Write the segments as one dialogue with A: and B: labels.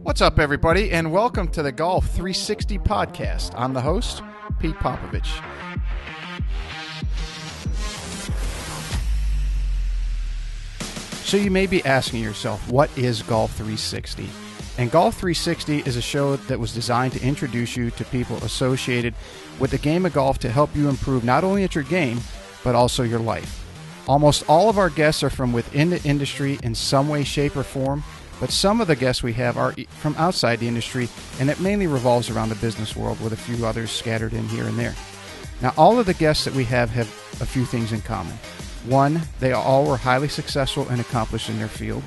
A: What's up, everybody, and welcome to the Golf 360 podcast. I'm the host, Pete Popovich. So you may be asking yourself, what is Golf 360? And Golf 360 is a show that was designed to introduce you to people associated with the game of golf to help you improve not only at your game, but also your life. Almost all of our guests are from within the industry in some way, shape, or form, but some of the guests we have are from outside the industry, and it mainly revolves around the business world with a few others scattered in here and there. Now, all of the guests that we have a few things in common. One, they all were highly successful and accomplished in their field.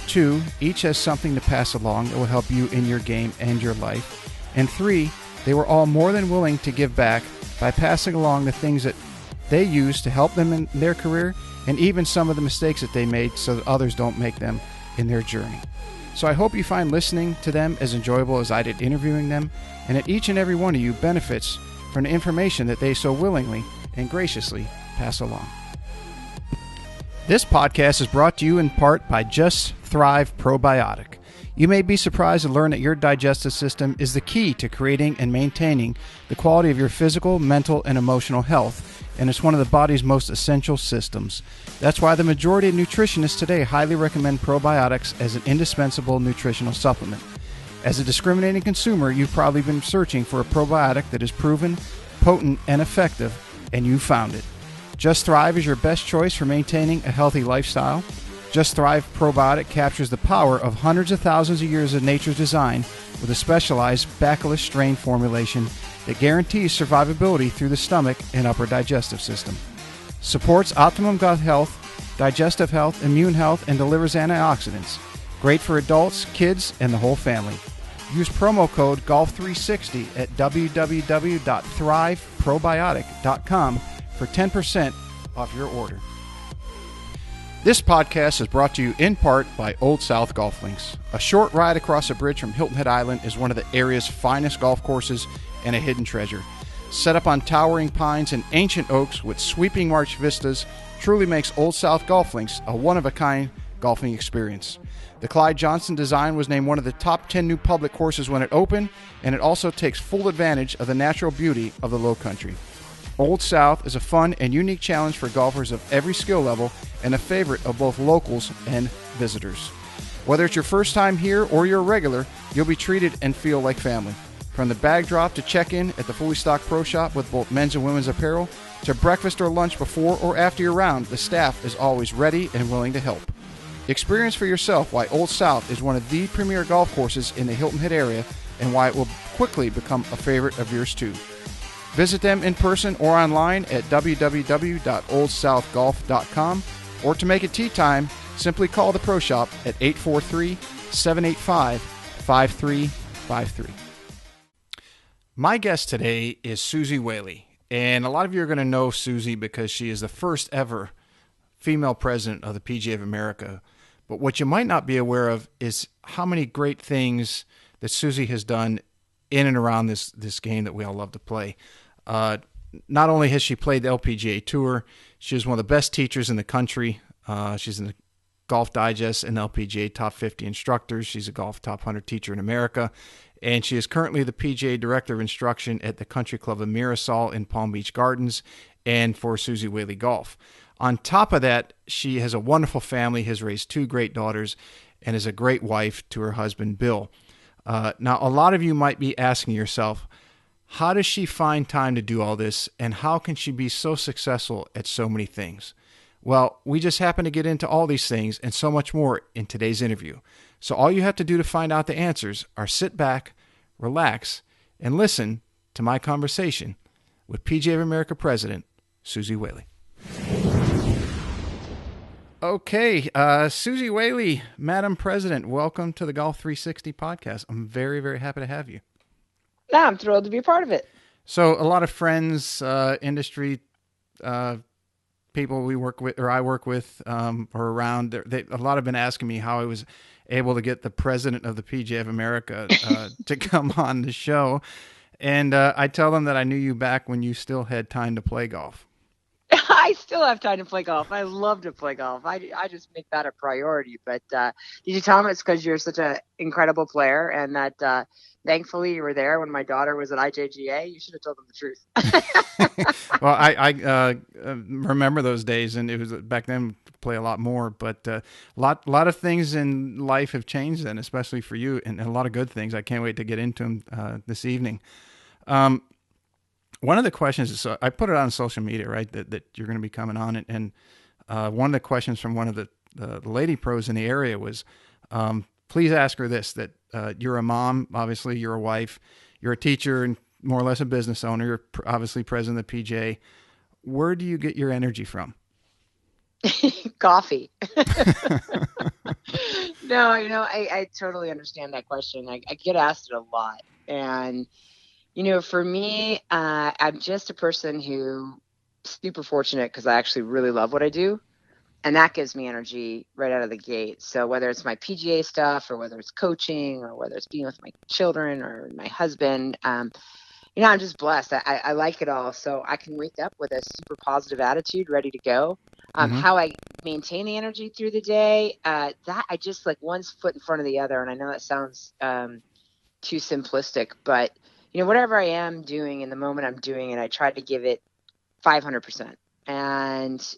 A: Two, each has something to pass along that will help you in your game and your life. And three, they were all more than willing to give back by passing along the things that they use to help them in their career, and even some of the mistakes that they made so that others don't make them in their journey. So I hope you find listening to them as enjoyable as I did interviewing them, and that each and every one of you benefits from the information that they so willingly and graciously pass along. This podcast is brought to you in part by Just Thrive Probiotic. You may be surprised to learn that your digestive system is the key to creating and maintaining the quality of your physical, mental, and emotional health, and it's one of the body's most essential systems. That's why the majority of nutritionists today highly recommend probiotics as an indispensable nutritional supplement. As a discriminating consumer, you've probably been searching for a probiotic that is proven, potent, and effective, and you found it. Just Thrive is your best choice for maintaining a healthy lifestyle. Just Thrive Probiotic captures the power of hundreds of thousands of years of nature's design with a specialized bacillus strain formulation that guarantees survivability through the stomach and upper digestive system. Supports optimum gut health, digestive health, immune health, and delivers antioxidants. Great for adults, kids, and the whole family. Use promo code GOLF360 at www.thriveprobiotic.com for 10% off your order. This podcast is brought to you in part by Old South Golf Links. A short ride across a bridge from Hilton Head Island is one of the area's finest golf courses and a hidden treasure. Set up on towering pines and ancient oaks with sweeping marsh vistas, truly makes Old South Golf Links a one-of-a-kind golfing experience. The Clyde Johnson design was named one of the top 10 new public courses when it opened, and it also takes full advantage of the natural beauty of the Low Country. Old South is a fun and unique challenge for golfers of every skill level and a favorite of both locals and visitors. Whether it's your first time here or you're a regular, you'll be treated and feel like family. From the bag drop to check-in at the fully stocked pro shop with both men's and women's apparel, to breakfast or lunch before or after your round, the staff is always ready and willing to help. Experience for yourself why Old South is one of the premier golf courses in the Hilton Head area and why it will quickly become a favorite of yours too. Visit them in person or online at www.oldsouthgolf.com, or to make it tee time, simply call the pro shop at 843-785-5353. My guest today is Suzy Whaley, and a lot of you are going to know Suzy because she is the first ever female president of the PGA of America. But what you might not be aware of is how many great things that Suzy has done in and around this game that we all love to play. Not only has she played the LPGA Tour, she is one of the best teachers in the country. She's in the Golf Digest and LPGA Top 50 Instructors. She's a Golf Top 100 teacher in America. And she is currently the PGA Director of Instruction at the Country Club of Mirasol in Palm Beach Gardens and for Suzy Whaley Golf. On top of that, she has a wonderful family, has raised two great daughters, and is a great wife to her husband, Bill. Now, a lot of you might be asking yourself, how does she find time to do all this, and how can she be so successful at so many things? Well, we just happen to get into all these things and so much more in today's interview. So all you have to do to find out the answers are sit back, relax, and listen to my conversation with PGA of America President Suzy Whaley. Okay, Suzy Whaley, Madam President, welcome to the Golf 360 podcast. I'm very, very happy to have you.
B: No, I'm thrilled to be a part of it.
A: So a lot of friends, industry people we work with, or I work with, are around. A lot have been asking me how I was able to get the president of the PGA of America to come on the show. And I tell them that I knew you back when you still had time to play golf.
B: I I still have time to play golf. I love to play golf. I just make that a priority. But did you tell him it's because you're such an incredible player and that thankfully you were there when my daughter was at IJGA? You should have told them the truth.
A: Well, I remember those days, and it was back then play a lot more. But lot of things in life have changed then, especially for you, and a lot of good things. I can't wait to get into them this evening. One of the questions is, I put it on social media, right, that you're going to be coming on, and one of the questions from one of the lady pros in the area was, please ask her this, that you're a mom, obviously you're a wife, you're a teacher, and more or less a business owner, you're obviously president of the PGA. Where do you get your energy from?
B: Coffee. No, I totally understand that question. I get asked it a lot. And for me, I'm just a person who super fortunate because I actually really love what I do. And that gives me energy right out of the gate. So whether it's my PGA stuff or whether it's coaching or whether it's being with my children or my husband, I'm just blessed. I like it all. So I can wake up with a super positive attitude, ready to go. How I maintain the energy through the day, that I just like one foot in front of the other. And I know that sounds too simplistic, but whatever I am doing in the moment I'm doing it, I try to give it 500%. And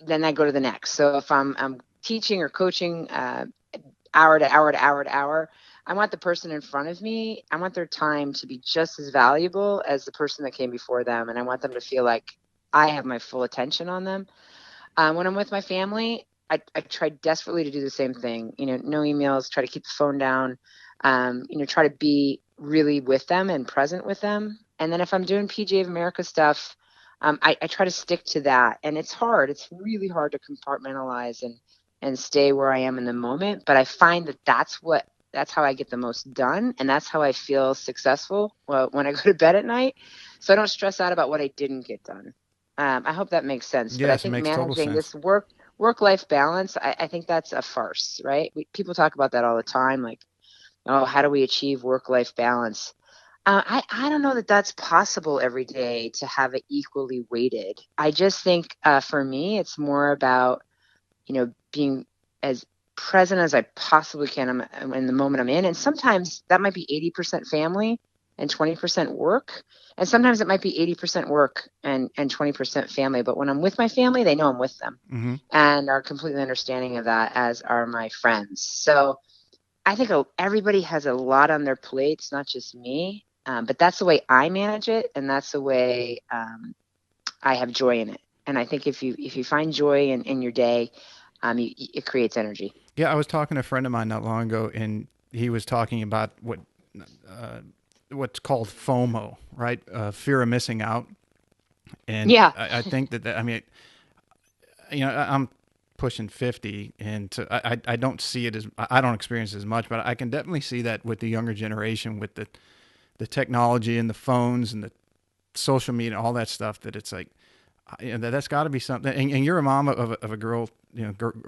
B: then I go to the next. So if I'm teaching or coaching hour to hour to hour to hour, I want the person in front of me, I want their time to be just as valuable as the person that came before them. And I want them to feel like I have my full attention on them. When I'm with my family, I try desperately to do the same thing. No emails, try to keep the phone down, try to be really with them and present with them. And then if I'm doing PGA of America stuff, I try to stick to that. And it's hard. It's really hard to compartmentalize and stay where I am in the moment. But I find that that's how I get the most done. And that's how I feel successful when I go to bed at night. So I don't stress out about what I didn't get done. I hope that makes sense.
A: Yes,
B: but I think
A: it makes total
B: managing
A: sense.
B: this work-life balance, I think that's a farce, right? People talk about that all the time. Like, oh, how do we achieve work-life balance? I don't know that that's possible every day to have it equally weighted. I just think for me, it's more about, being as present as I possibly can in the moment I'm in. And sometimes that might be 80% family and 20% work. And sometimes it might be 80% work and 20% family. But when I'm with my family, they know I'm with them and are completely understanding of that, as are my friends. So I think everybody has a lot on their plates, not just me. But that's the way I manage it, and that's the way I have joy in it. And I think if you find joy in your day, it creates energy.
A: Yeah, I was talking to a friend of mine not long ago, and he was talking about what's called FOMO, right? Fear of missing out. And
B: Yeah.
A: I think I mean, I'm pushing 50, and I don't see it I don't experience it as much, but I can definitely see that with the younger generation, with the technology and the phones and the social media, all that stuff, that it's like, that's got to be something. And you're a mom of a girl,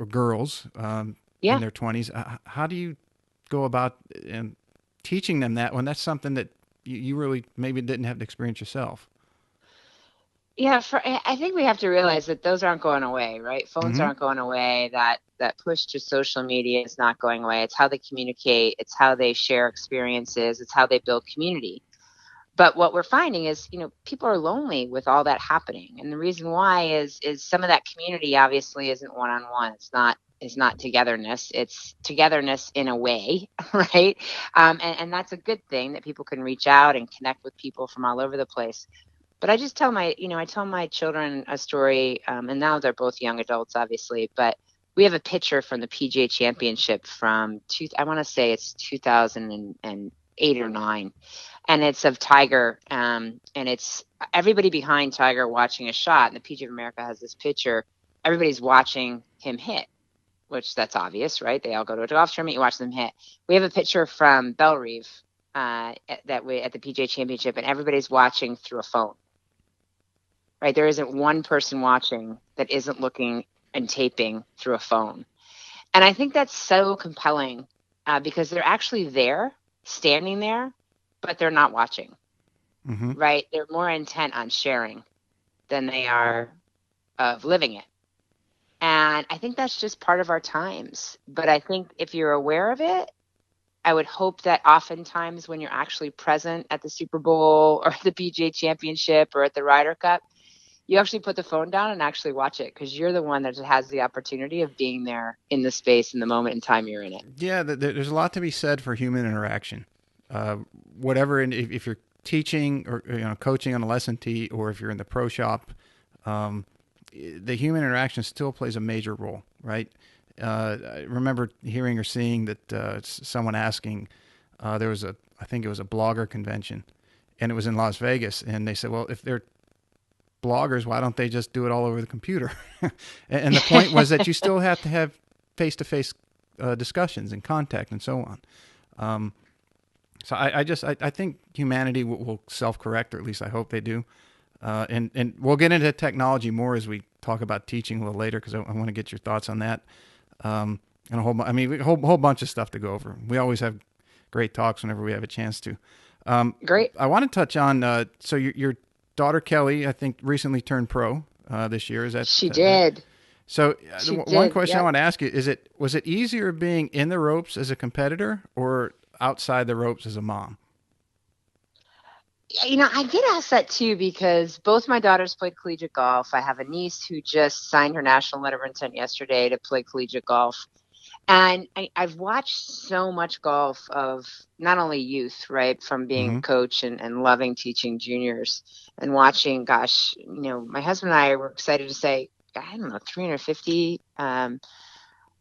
A: girls in their 20s. How do you go about teaching them that when that's something that you really maybe didn't have to experience yourself?
B: Yeah, I think we have to realize that those aren't going away, right? Phones
A: Mm-hmm.
B: aren't going away. That push to social media is not going away. It's how they communicate. It's how they share experiences. It's how they build community. But what we're finding is, people are lonely with all that happening. And the reason why is some of that community obviously isn't one-on-one. It's not togetherness. It's togetherness in a way, right? And that's a good thing, that people can reach out and connect with people from all over the place. But I just tell I tell my children a story, and now they're both young adults, obviously, but we have a picture from the PGA Championship from I want to say it's 2008 or 9. And it's of Tiger, and it's everybody behind Tiger watching a shot. And the PGA of America has this picture. Everybody's watching him hit, which that's obvious, right? They all go to a golf tournament, you watch them hit. We have a picture from Bellerive at the PGA Championship, and everybody's watching through a phone, right? There isn't one person watching that isn't looking and taping through a phone. And I think that's so compelling because they're actually there, standing there, but they're not watching, right? They're more intent on sharing than they are of living it. And I think that's just part of our times. But I think if you're aware of it, I would hope that oftentimes when you're actually present at the Super Bowl or the PGA Championship or at the Ryder Cup, you actually put the phone down and actually watch it, because you're the one that has the opportunity of being there in the space in the moment in time you're in it.
A: Yeah, there's a lot to be said for human interaction. Whatever, if you're teaching or coaching on a lesson tee, or if you're in the pro shop, the human interaction still plays a major role, right? I remember hearing or seeing that someone asking, I think it was a blogger convention, and it was in Las Vegas, and they said, well, if they're bloggers, why don't they just do it all over the computer? And the point was that you still have to have face-to-face discussions and contact and so on. So I think humanity will self-correct, or at least I hope they do. And we'll get into technology more as we talk about teaching a little later, because I want to get your thoughts on that. And a whole bunch of stuff to go over. We always have great talks whenever we have a chance to.
B: Great.
A: I want to touch on, so your daughter Kelly, I think, recently turned pro this year. Is that
B: she did?
A: So one question
B: Yep.
A: I want to ask you is: was it easier being in the ropes as a competitor or outside the ropes as a mom?
B: I get asked that too, because both my daughters played collegiate golf. I have a niece who just signed her national letter of intent yesterday to play collegiate golf. And I've watched so much golf of not only youth, right, from being a coach and loving teaching juniors and watching, gosh, my husband and I were excited to say, I don't know, 350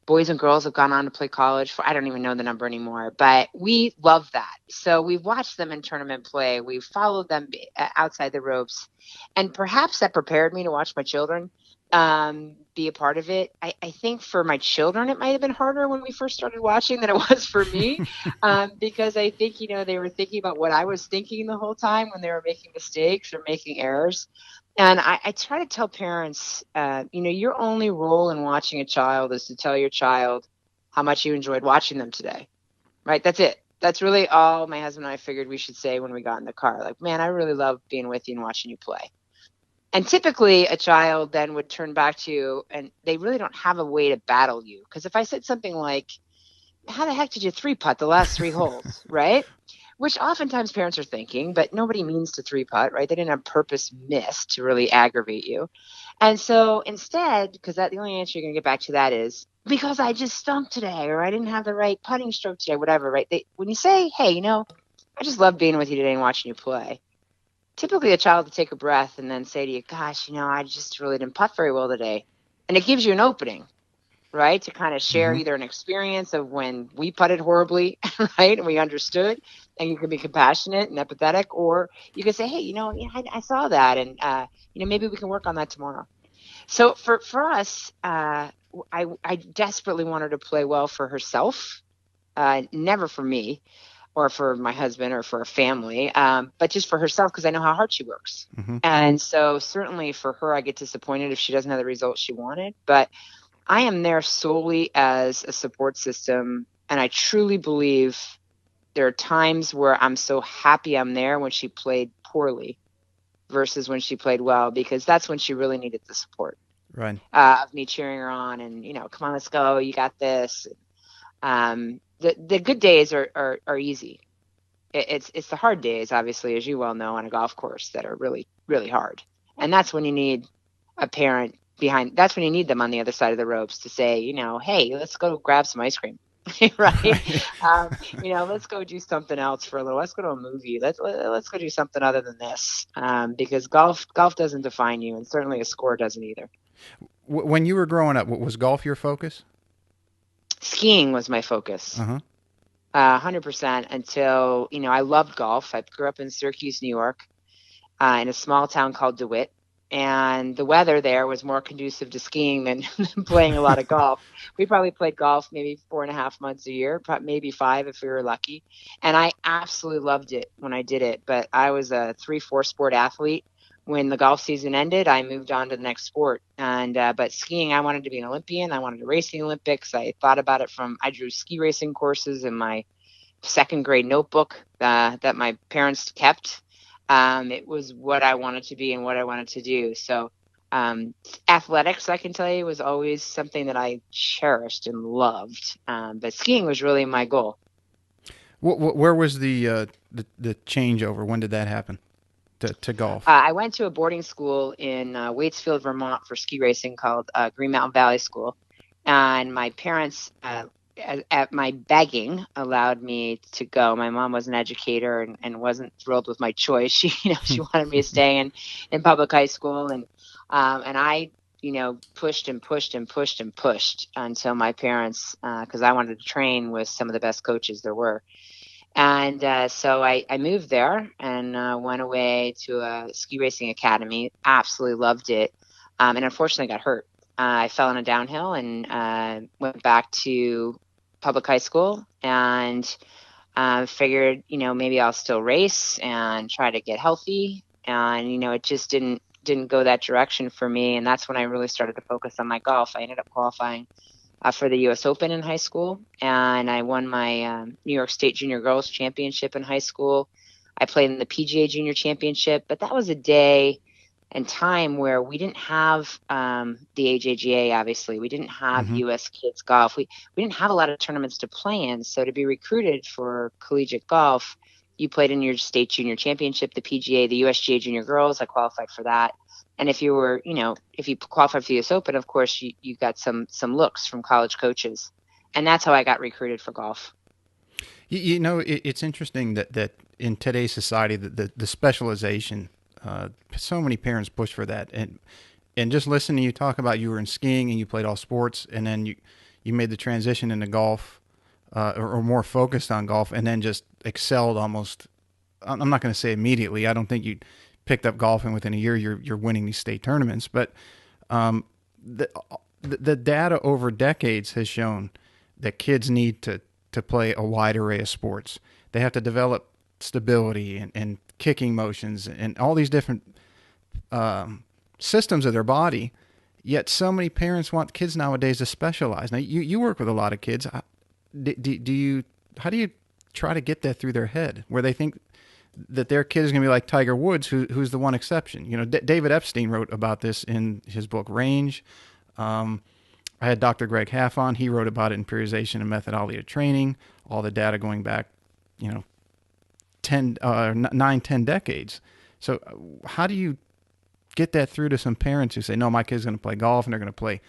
B: boys and girls have gone on to play college for, I don't even know the number anymore, but we love that. So we've watched them in tournament play. We've followed them outside the ropes. And perhaps that prepared me to watch my children be a part of it. I think for my children, it might have been harder when we first started watching than it was for me, because I think, they were thinking about what I was thinking the whole time when they were making mistakes or making errors. And I try to tell parents, your only role in watching a child is to tell your child how much you enjoyed watching them today, right? That's it. That's really all my husband and I figured we should say when we got in the car. Like, man, I really love being with you and watching you play. And typically a child then would turn back to you, and they really don't have a way to battle you. Because if I said something like, how the heck did you three-putt the last 3 holes, right? Which oftentimes parents are thinking, but nobody means to three-putt, right? They didn't have purpose miss to really aggravate you. And so instead, because the only answer you're going to get back to that is, because I just stunk today, or I didn't have the right putting stroke today, whatever, right? When you say, hey, I just love being with you today and watching you play, typically a child will take a breath and then say to you, gosh, I just really didn't putt very well today. And it gives you an opening, right, to kind of share either an experience of when we putted horribly, right, and we understood, and you can be compassionate and empathetic, or you can say, hey, I saw that, and maybe we can work on that tomorrow. So for us, I desperately want her to play well for herself, never for me or for my husband or for a family, but just for herself, because I know how hard she works. And so certainly for her, I get disappointed if she doesn't have the results she wanted, but I am there solely as a support system. And I truly believe there are times where I'm so happy I'm there when she played poorly versus when she played well, because that's when she really needed the support,
A: right?
B: Of me cheering her on and, come on, let's go. You got this. The good days are easy. It's the hard days, obviously, as you well know, on a golf course that are really, really hard. And that's when you need a parent behind. That's when you need them on the other side of the ropes to say, hey, let's go grab some ice cream. Right. Let's go do something else for a little. Let's go to a movie. Let's go do something other than this. Because golf doesn't define you, and certainly a score doesn't either.
A: When you were growing up, was golf your focus?
B: Skiing was my focus. 100% until, I loved golf. I grew up in Syracuse, New York, in a small town called DeWitt. And the weather there was more conducive to skiing than playing a lot of golf. We probably played golf maybe 4.5 months a year, maybe 5 if we were lucky. And I absolutely loved it when I did it. But I was a 3-4 sport athlete. When the golf season ended, I moved on to the next sport. And but skiing, I wanted to be an Olympian. I wanted to race the Olympics. I thought about it I drew ski racing courses in my 2nd grade notebook that my parents kept. It was what I wanted to be and what I wanted to do. So Athletics, I can tell you, was always something that I cherished and loved. But skiing was really my goal.
A: Where was the changeover? When did that happen to golf?
B: I went to a boarding school in Waitsfield, Vermont for ski racing called Green Mountain Valley School. And my parents, at my begging, allowed me to go. My mom was an educator and wasn't thrilled with my choice. She wanted me to stay in public high school. And I, pushed and pushed and pushed and pushed until my parents, because I wanted to train with some of the best coaches there were. And so I moved there and went away to a ski racing academy. Absolutely loved it. And unfortunately got hurt. I fell in a downhill and went back to public high school and figured, maybe I'll still race and try to get healthy. And, it just didn't go that direction for me. And that's when I really started to focus on my golf. I ended up qualifying for the U.S. Open in high school, and I won my New York State Junior Girls Championship in high school. I played in the PGA Junior Championship, but that was a day and time where we didn't have the AJGA, obviously. We didn't have U.S. Kids Golf. We didn't have a lot of tournaments to play in, so to be recruited for collegiate golf, you played in your State Junior Championship, the PGA, the USGA Junior Girls. I qualified for that. And if you were, if you qualified for the US Open, of course, you got some looks from college coaches. And that's how I got recruited for golf.
A: It's interesting that in today's society, the specialization, so many parents push for that. And just listening to you talk about you were in skiing and you played all sports, and then you made the transition into golf, or more focused on golf, and then just excelled almost, I'm not going to say immediately. I don't think you picked up golf and within a year you're winning these state tournaments. But the data over decades has shown that kids need to play a wide array of sports. They have to develop stability and kicking motions and all these different systems of their body. Yet so many parents want kids nowadays to specialize. Now you work with a lot of kids. How do you try to get that through their head where they think that their kid is going to be like Tiger Woods, who's the one exception? David Epstein wrote about this in his book Range. I had Dr. Greg Half on. He wrote about it in Periodization and Methodology of Training, all the data going back, 9-10 decades. So how do you get that through to some parents who say, no, my kid's going to play golf and they're going to play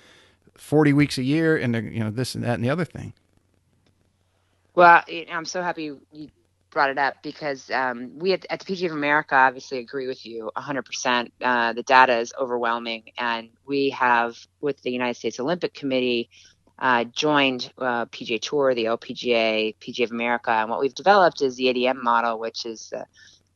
A: 40 weeks a year and they're, this and that and the other thing?
B: Well, I'm so happy you brought it up because we at the PGA of America obviously agree with you 100%. The data is overwhelming, and we have, with the United States Olympic Committee, joined PGA Tour, the LPGA, PGA of America, and what we've developed is the ADM model, which is the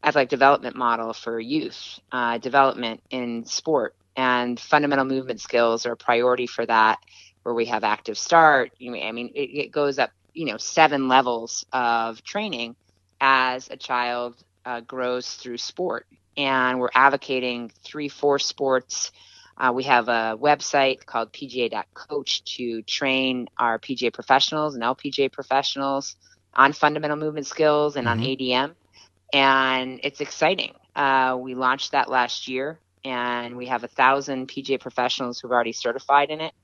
B: athletic development model for youth development in sport, and fundamental movement skills are a priority for that, where we have active start. It goes up 7 levels of training as a child grows through sport. And we're advocating 3-4 sports. We have a website called PGA.coach to train our PGA professionals and LPGA professionals on fundamental movement skills and on ADM. And it's exciting. We launched that last year, and we have 1,000 PGA professionals who've already certified in it.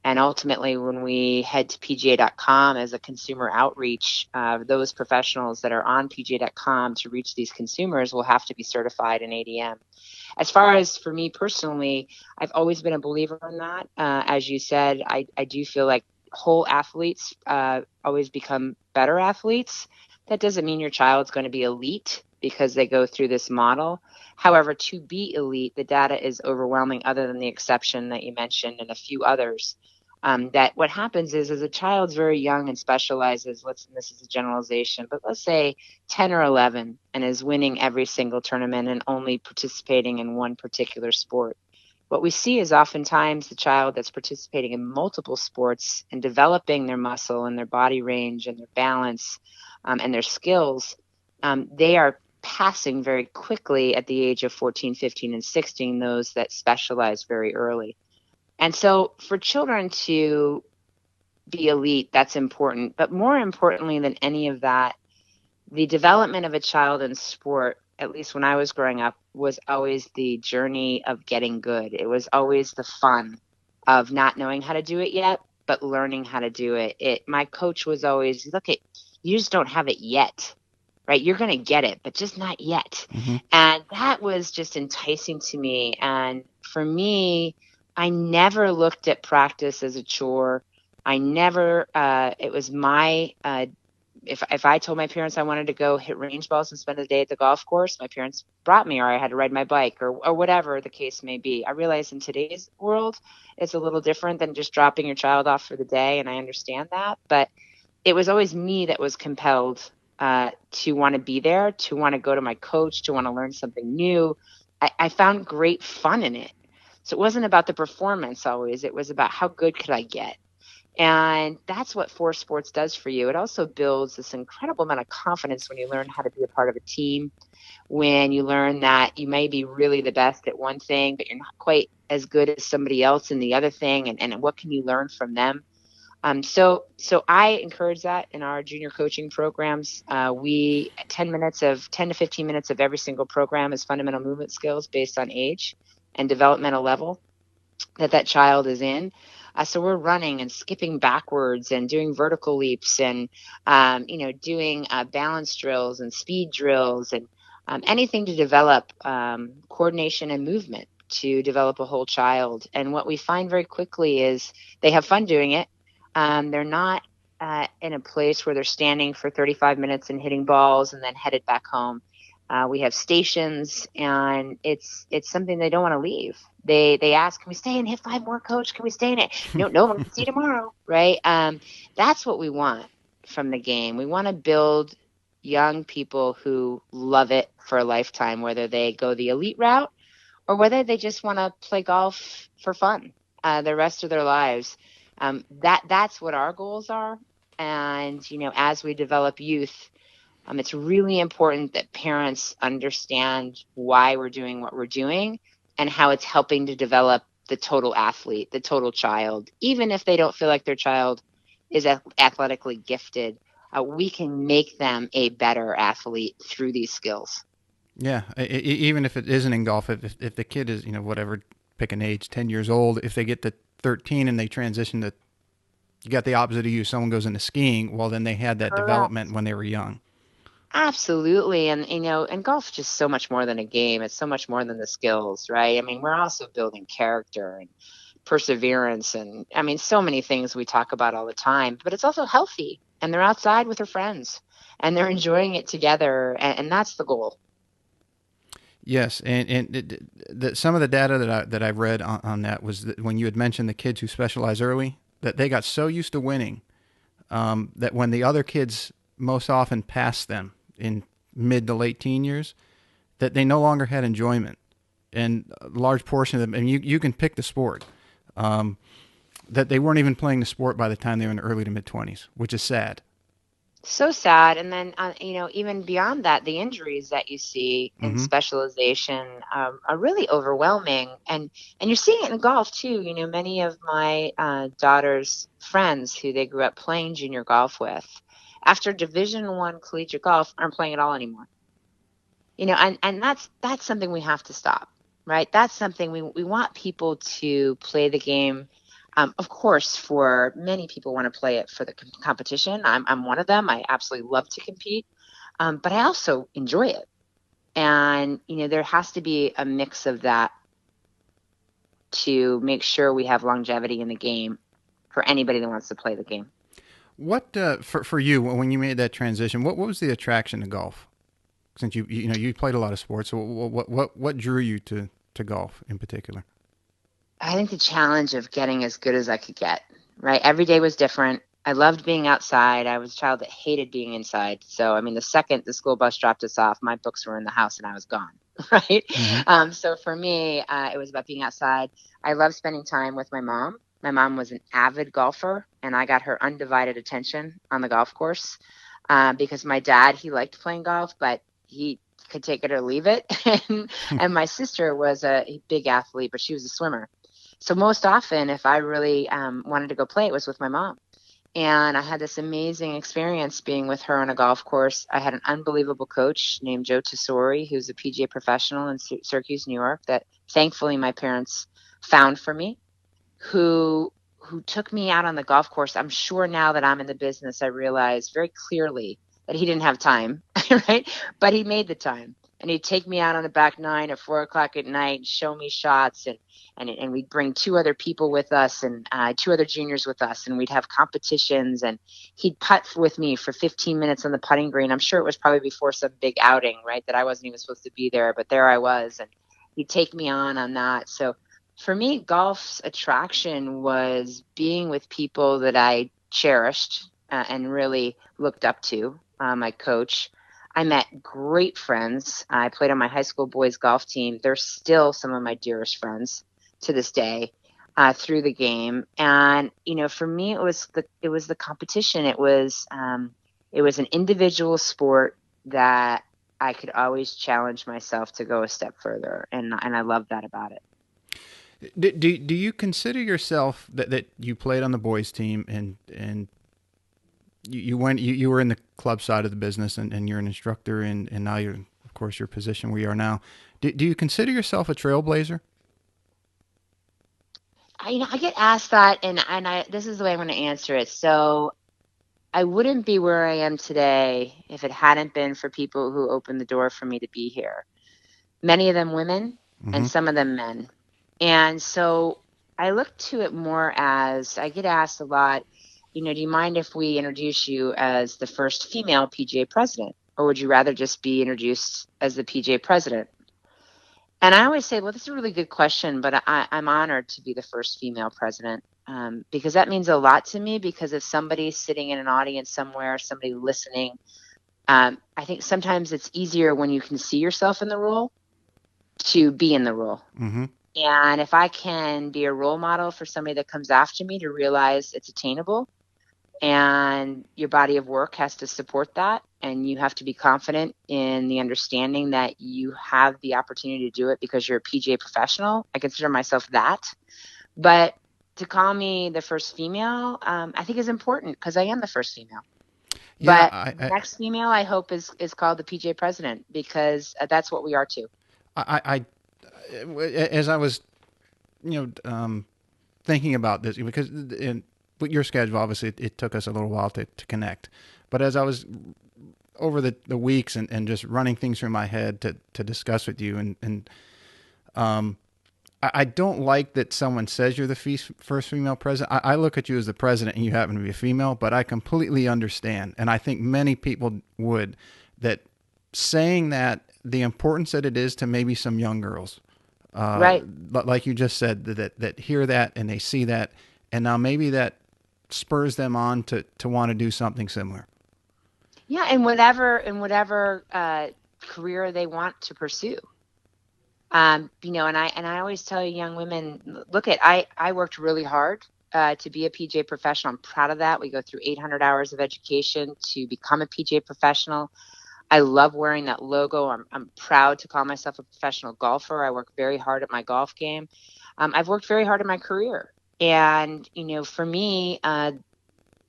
B: And ultimately, when we head to PGA.com as a consumer outreach, those professionals that are on PGA.com to reach these consumers will have to be certified in ADM. As far as for me personally, I've always been a believer in that. As you said, I do feel like whole athletes always become better athletes. That doesn't mean your child's going to be elite because they go through this model. However, to be elite, the data is overwhelming, other than the exception that you mentioned and a few others. That what happens is, as a child's very young and specializes, this is a generalization, but let's say 10 or 11 and is winning every single tournament and only participating in one particular sport. What we see is oftentimes the child that's participating in multiple sports and developing their muscle and their body range and their balance and their skills, they are passing very quickly at the age of 14, 15, and 16, those that specialize very early. And so for children to be elite, that's important. But more importantly than any of that, the development of a child in sport at least when I was growing up, was always the journey of getting good. It was always the fun of not knowing how to do it yet, but learning how to do it. My coach was always, look, you just don't have it yet, right? You're going to get it, but just not yet.
A: Mm-hmm.
B: And that was just enticing to me. And for me, I never looked at practice as a chore. I never, it was my, if I told my parents I wanted to go hit range balls and spend a day at the golf course, my parents brought me, or I had to ride my bike, or whatever the case may be. I realize in today's world, it's a little different than just dropping your child off for the day, and I understand that. But it was always me that was compelled to want to be there, to want to go to my coach, to want to learn something new. I found great fun in it. So it wasn't about the performance always. It was about how good could I get. And that's what force sports does for you. It also builds this incredible amount of confidence when you learn how to be a part of a team, when you learn that you may be really the best at one thing, but you're not quite as good as somebody else in the other thing. And what can you learn from them? So I encourage that in our junior coaching programs. We 10 to 15 minutes of every single program is fundamental movement skills based on age and developmental level that child is in. So we're running and skipping backwards and doing vertical leaps and, doing balance drills and speed drills and anything to develop coordination and movement to develop a whole child. And what we find very quickly is they have fun doing it. They're not in a place where they're standing for 35 minutes and hitting balls and then headed back home. We have stations, and it's something they don't want to leave. They ask, can we stay and hit 5 more, coach? Can we stay in it? No, we'll see you tomorrow, right? That's what we want from the game. We want to build young people who love it for a lifetime, whether they go the elite route or whether they just want to play golf for fun the rest of their lives. That's what our goals are. And, as we develop youth, it's really important that parents understand why we're doing what we're doing and how it's helping to develop the total athlete, the total child. Even if they don't feel like their child is athletically gifted, we can make them a better athlete through these skills.
A: Yeah, even if it isn't in golf, if the kid is, whatever, pick an age, 10 years old, if they get to 13 and they transition to, you got the opposite of you, someone goes into skiing, well, then they had that
B: Correct.
A: development when they were young.
B: Absolutely. And golf's just so much more than a game. It's so much more than the skills, right? I mean, we're also building character and perseverance and, so many things we talk about all the time, but it's also healthy, and they're outside with their friends and they're enjoying it together. And that's the goal.
A: Yes, and some of the data that I've read on that was that when you had mentioned the kids who specialize early, that they got so used to winning that when the other kids most often passed them in mid to late teen years, that they no longer had enjoyment. And a large portion of them, and you can pick the sport, that they weren't even playing the sport by the time they were in the early to mid-20s, which is sad.
B: So sad. And then, even beyond that, the injuries that you see in specialization are really overwhelming. And you're seeing it in golf too. Many of my daughter's friends who they grew up playing junior golf with, after Division I collegiate golf, aren't playing at all anymore. And that's something we have to stop, right? That's something we want people to play the game. Of course, for many people want to play it for the competition. I'm one of them. I absolutely love to compete, but I also enjoy it. And, there has to be a mix of that to make sure we have longevity in the game for anybody that wants to play the game.
A: What for you when you made that transition? What was the attraction to golf? Since you played a lot of sports, so what drew you to golf in particular?
B: I think the challenge of getting as good as I could get. Right, every day was different. I loved being outside. I was a child that hated being inside. So the second the school bus dropped us off, my books were in the house and I was gone. Right.
A: Mm-hmm.
B: So for me, it was about being outside. I loved spending time with my mom. My mom was an avid golfer, and I got her undivided attention on the golf course because my dad, he liked playing golf, but he could take it or leave it. And my sister was a big athlete, but she was a swimmer. So most often, if I really wanted to go play, it was with my mom. And I had this amazing experience being with her on a golf course. I had an unbelievable coach named Joe Tesori, who's a PGA professional in Syracuse, New York, that thankfully my parents found for me, who took me out on the golf course. I'm sure now that I'm in the business, I realize very clearly that he didn't have time, right? But he made the time. And he'd take me out on the back nine at 4:00 at night and show me shots, and we'd bring two other people with us and two other juniors with us, and we'd have competitions, and he'd putt with me for 15 minutes on the putting green. I'm sure it was probably before some big outing, right, that I wasn't even supposed to be there, but there I was, and he'd take me on that. So for me, golf's attraction was being with people that I cherished and really looked up to. My coach. I met great friends. I played on my high school boys golf team. They're still some of my dearest friends to this day through the game. And for me, it was the competition. It was an individual sport that I could always challenge myself to go a step further, and I love that about it.
A: Do you consider yourself that you played on the boys team and you were in the club side of the business and you're an instructor and now you're, of course, your position where you are now. Do you consider yourself a trailblazer?
B: I get asked that, and this is the way I'm going to answer it. So I wouldn't be where I am today if it hadn't been for people who opened the door for me to be here. Many of them women, and some of them men. And so I look to it more as, I get asked a lot, do you mind if we introduce you as the first female PGA president? Or would you rather just be introduced as the PGA president? And I always say, well, that's a really good question, but I'm honored to be the first female president because that means a lot to me, because if somebody's sitting in an audience somewhere, somebody listening, I think sometimes it's easier when you can see yourself in the role to be in the role.
A: Mm-hmm.
B: And if I can be a role model for somebody that comes after me to realize it's attainable, and your body of work has to support that, and you have to be confident in the understanding that you have the opportunity to do it because you're a PGA professional. I consider myself that. But to call me the first female, I think is important because I am the first female.
A: Yeah,
B: But the next female, I hope, is called the PGA president, because that's what we are too.
A: As I was, thinking about this, because with your schedule, obviously, it took us a little while to connect. But as I was over the weeks and just running things through my head to discuss with you, I don't like that someone says you're the first female president. I look at you as the president and you happen to be a female, but I completely understand. And I think many people would, that saying that, the importance that it is to maybe some young girls,
B: Right.
A: like you just said, that hear that and they see that, and now maybe that spurs them on to want to do something similar.
B: Yeah, in whatever career they want to pursue. And I always tell young women, look, I worked really hard to be a PGA professional. I'm proud of that. We go through 800 hours of education to become a PGA professional. I love wearing that logo. I'm proud to call myself a professional golfer. I work very hard at my golf game. I've worked very hard in my career. And, for me,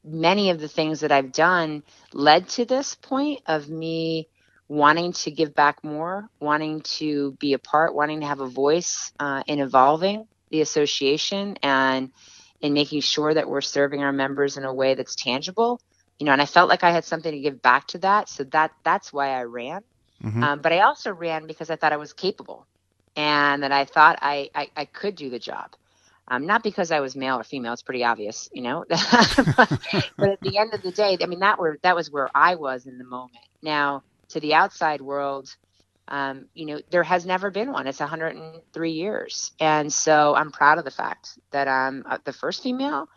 B: many of the things that I've done led to this point of me wanting to give back more, wanting to be a part, wanting to have a voice in evolving the association and in making sure that we're serving our members in a way that's tangible. And I felt like I had something to give back to that. So that's why I ran.
A: Mm-hmm.
B: But I also ran because I thought I was capable and that I thought I could do the job. Not because I was male or female. It's pretty obvious, but at the end of the day, I mean, that was where I was in the moment. Now, to the outside world, there has never been one. It's 103 years. And so I'm proud of the fact that I'm the first female.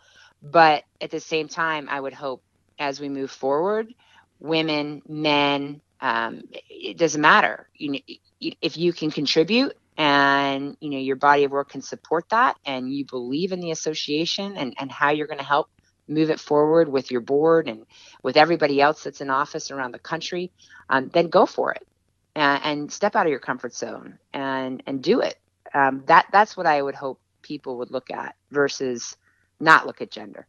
B: But at the same time, I would hope as we move forward, women, men, it doesn't matter. If you can contribute and your body of work can support that, and you believe in the association and how you're going to help move it forward with your board and with everybody else that's in office around the country, then go for it and step out of your comfort zone and do it. That's what I would hope people would look at versus not look at gender.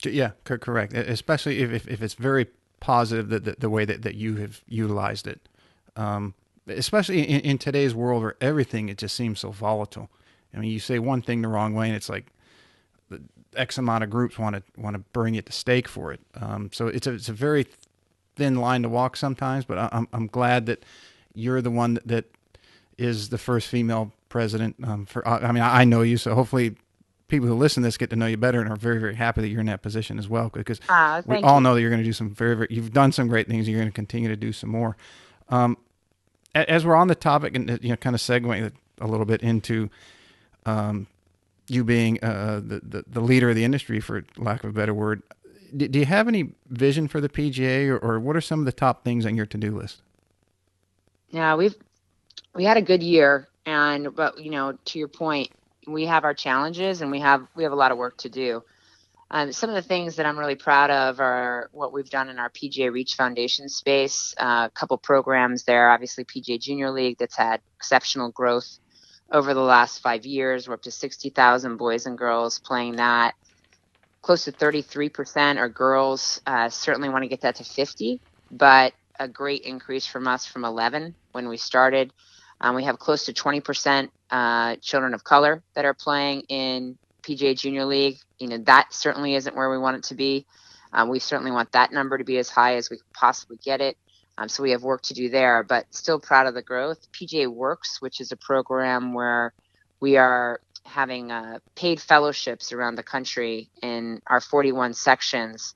A: Yeah, correct. Especially if it's very positive the way that you have utilized it. Especially in today's world where everything, it just seems so volatile. I mean, you say one thing the wrong way, and it's like the X amount of groups want to bring it to stake for it. So it's a very thin line to walk sometimes. But I'm glad that you're the one that is the first female president. I mean, I know you, so hopefully people who listen to this get to know you better and are very, very happy that you're in that position as well, because we
B: Thank
A: all
B: you.
A: know that you're going to do some you've done some great things. You're going to continue to do some more. Um, as we're on the topic, and kind of segueing a little bit into you being the leader of the industry, for lack of a better word, do you have any vision for the PGA, or what are some of the top things on your to-do list?
B: Yeah, we had a good year, but to your point, we have our challenges and we have a lot of work to do. Some of the things that I'm really proud of are what we've done in our PGA Reach Foundation space. A couple programs there, obviously PGA Junior League, that's had exceptional growth over the last 5 years. We're up to 60,000 boys and girls playing that. Close to 33% are girls. Certainly want to get that to 50, but a great increase from us from 11 when we started. We have close to 20% children of color that are playing in PGA Junior League. That certainly isn't where we want it to be. We certainly want that number to be as high as we could possibly get it. So we have work to do there, but still proud of the growth. PGA Works, which is a program where we are having paid fellowships around the country in our 41 sections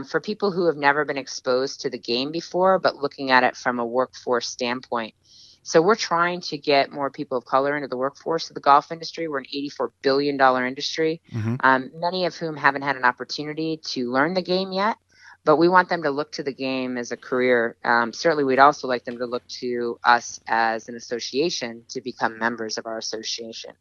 B: for people who have never been exposed to the game before, but looking at it from a workforce standpoint. So we're trying to get more people of color into the workforce of the golf industry. We're an $84 billion industry, many of whom haven't had an opportunity to learn the game yet, but we want them to look to the game as a career. Certainly, we'd also like them to look to us as an association to become members of our association.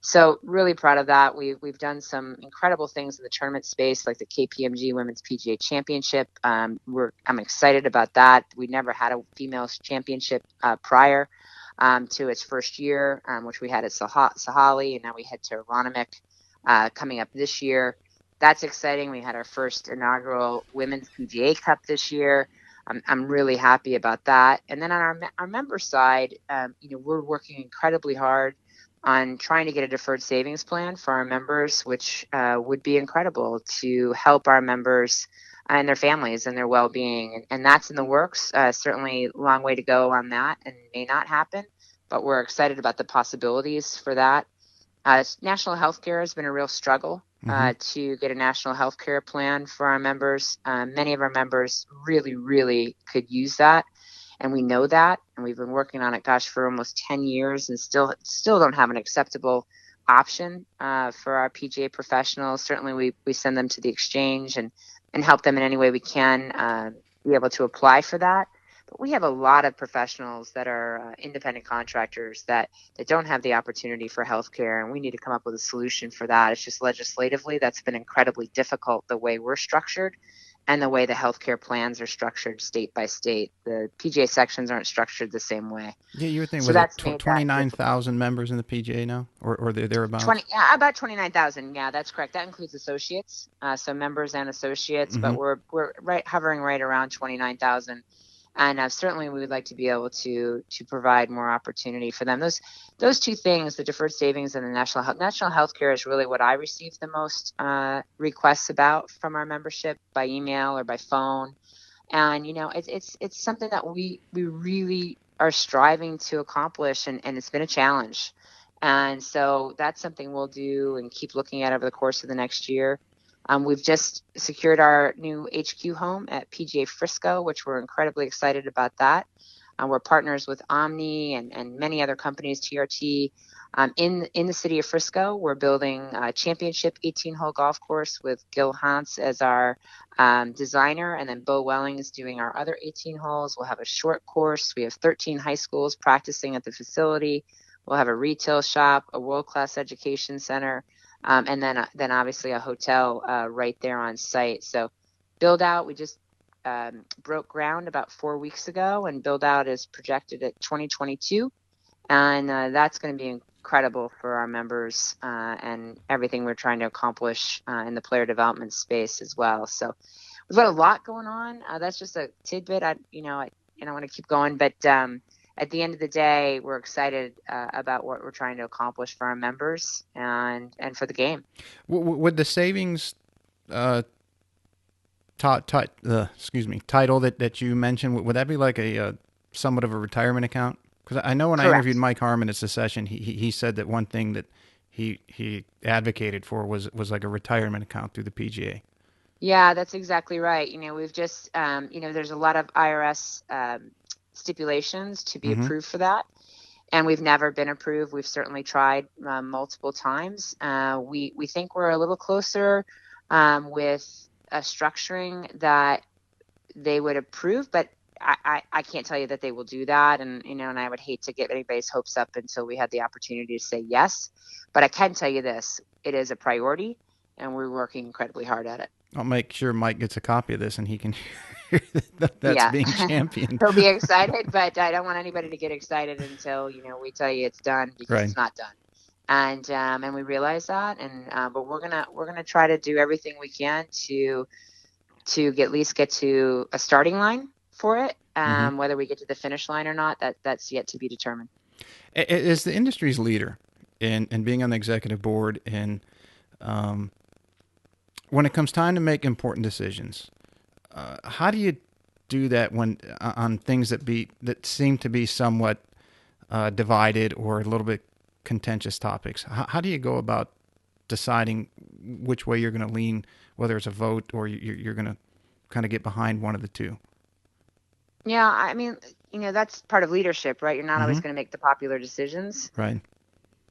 B: So really proud of that. We've done some incredible things in the tournament space, like the KPMG Women's PGA Championship. I'm excited about that. We never had a females championship prior to its first year, which we had at Sahali, and now we head to Aronimink coming up this year. That's exciting. We had our first inaugural Women's PGA Cup this year. I'm really happy about that. And then on our member side, we're working incredibly hard on trying to get a deferred savings plan for our members, which would be incredible to help our members and their families and their well-being. And that's in the works. Certainly a long way to go on that and may not happen, but we're excited about the possibilities for that. National health care has been a real struggle to get a national health care plan for our members. Many of our members really, really could use that. And we know that, and we've been working on it, for almost 10 years, and still don't have an acceptable option for our PGA professionals. Certainly, we send them to the exchange and help them in any way we can be able to apply for that. But we have a lot of professionals that are independent contractors that don't have the opportunity for health care, and we need to come up with a solution for that. It's just legislatively that's been incredibly difficult the way we're structured and the way the healthcare plans are structured state by state. The PGA sections aren't structured the same way.
A: Yeah, you were thinking,
B: so
A: was it 29,000 members in the PGA now, or thereabouts?
B: About 29,000. Yeah, that's correct. That includes associates, so members and associates, but we're hovering right around 29,000. And certainly we would like to be able to provide more opportunity for them. Those two things, the deferred savings and the national health care, is really what I receive the most requests about from our membership by email or by phone. And, it's something that we really are striving to accomplish, and it's been a challenge. And so that's something we'll do and keep looking at over the course of the next year. We've just secured our new HQ home at PGA Frisco, which we're incredibly excited about that. We're partners with Omni and many other companies, TRT. In the city of Frisco, we're building a championship 18-hole golf course with Gil Hans as our designer, and then Bo Welling is doing our other 18 holes. We'll have a short course. We have 13 high schools practicing at the facility. We'll have a retail shop, a world-class education center, and then obviously a hotel right there on site. So build out, we just broke ground about 4 weeks ago, and build out is projected at 2022. And that's going to be incredible for our members and everything we're trying to accomplish in the player development space as well. So we've got a lot going on. That's just a tidbit. I don't want to keep going, but at the end of the day, we're excited about what we're trying to accomplish for our members and for the game.
A: Would the savings title that you mentioned, would that be like a somewhat of a retirement account? Because I know when
B: Correct.
A: I interviewed Mike Harmon at Secession, he said that one thing that he advocated for was like a retirement account through the PGA.
B: Yeah, that's exactly right. We've just, there's a lot of IRS stipulations to be approved for that. And we've never been approved. We've certainly tried multiple times. We think we're a little closer with a structuring that they would approve, but I can't tell you that they will do that. And, and I would hate to get anybody's hopes up until we had the opportunity to say yes. But I can tell you this, it is a priority and we're working incredibly hard at it.
A: I'll make sure Mike gets a copy of this and he can hear that's being championed.
B: He'll be excited, but I don't want anybody to get excited until, we tell you it's done, because
A: Right.
B: It's not done. And we realize that. But we're going to try to do everything we can to at least get to a starting line for it. Whether we get to the finish line or not, that's yet to be determined.
A: As the industry's leader and being on the executive board, and when it comes time to make important decisions, how do you do that when on things that seem to be somewhat divided or a little bit contentious topics? How do you go about deciding which way you're going to lean, whether it's a vote or you're going to kind of get behind one of the two?
B: Yeah, I mean, that's part of leadership, right? You're not always going to make the popular decisions.
A: Right.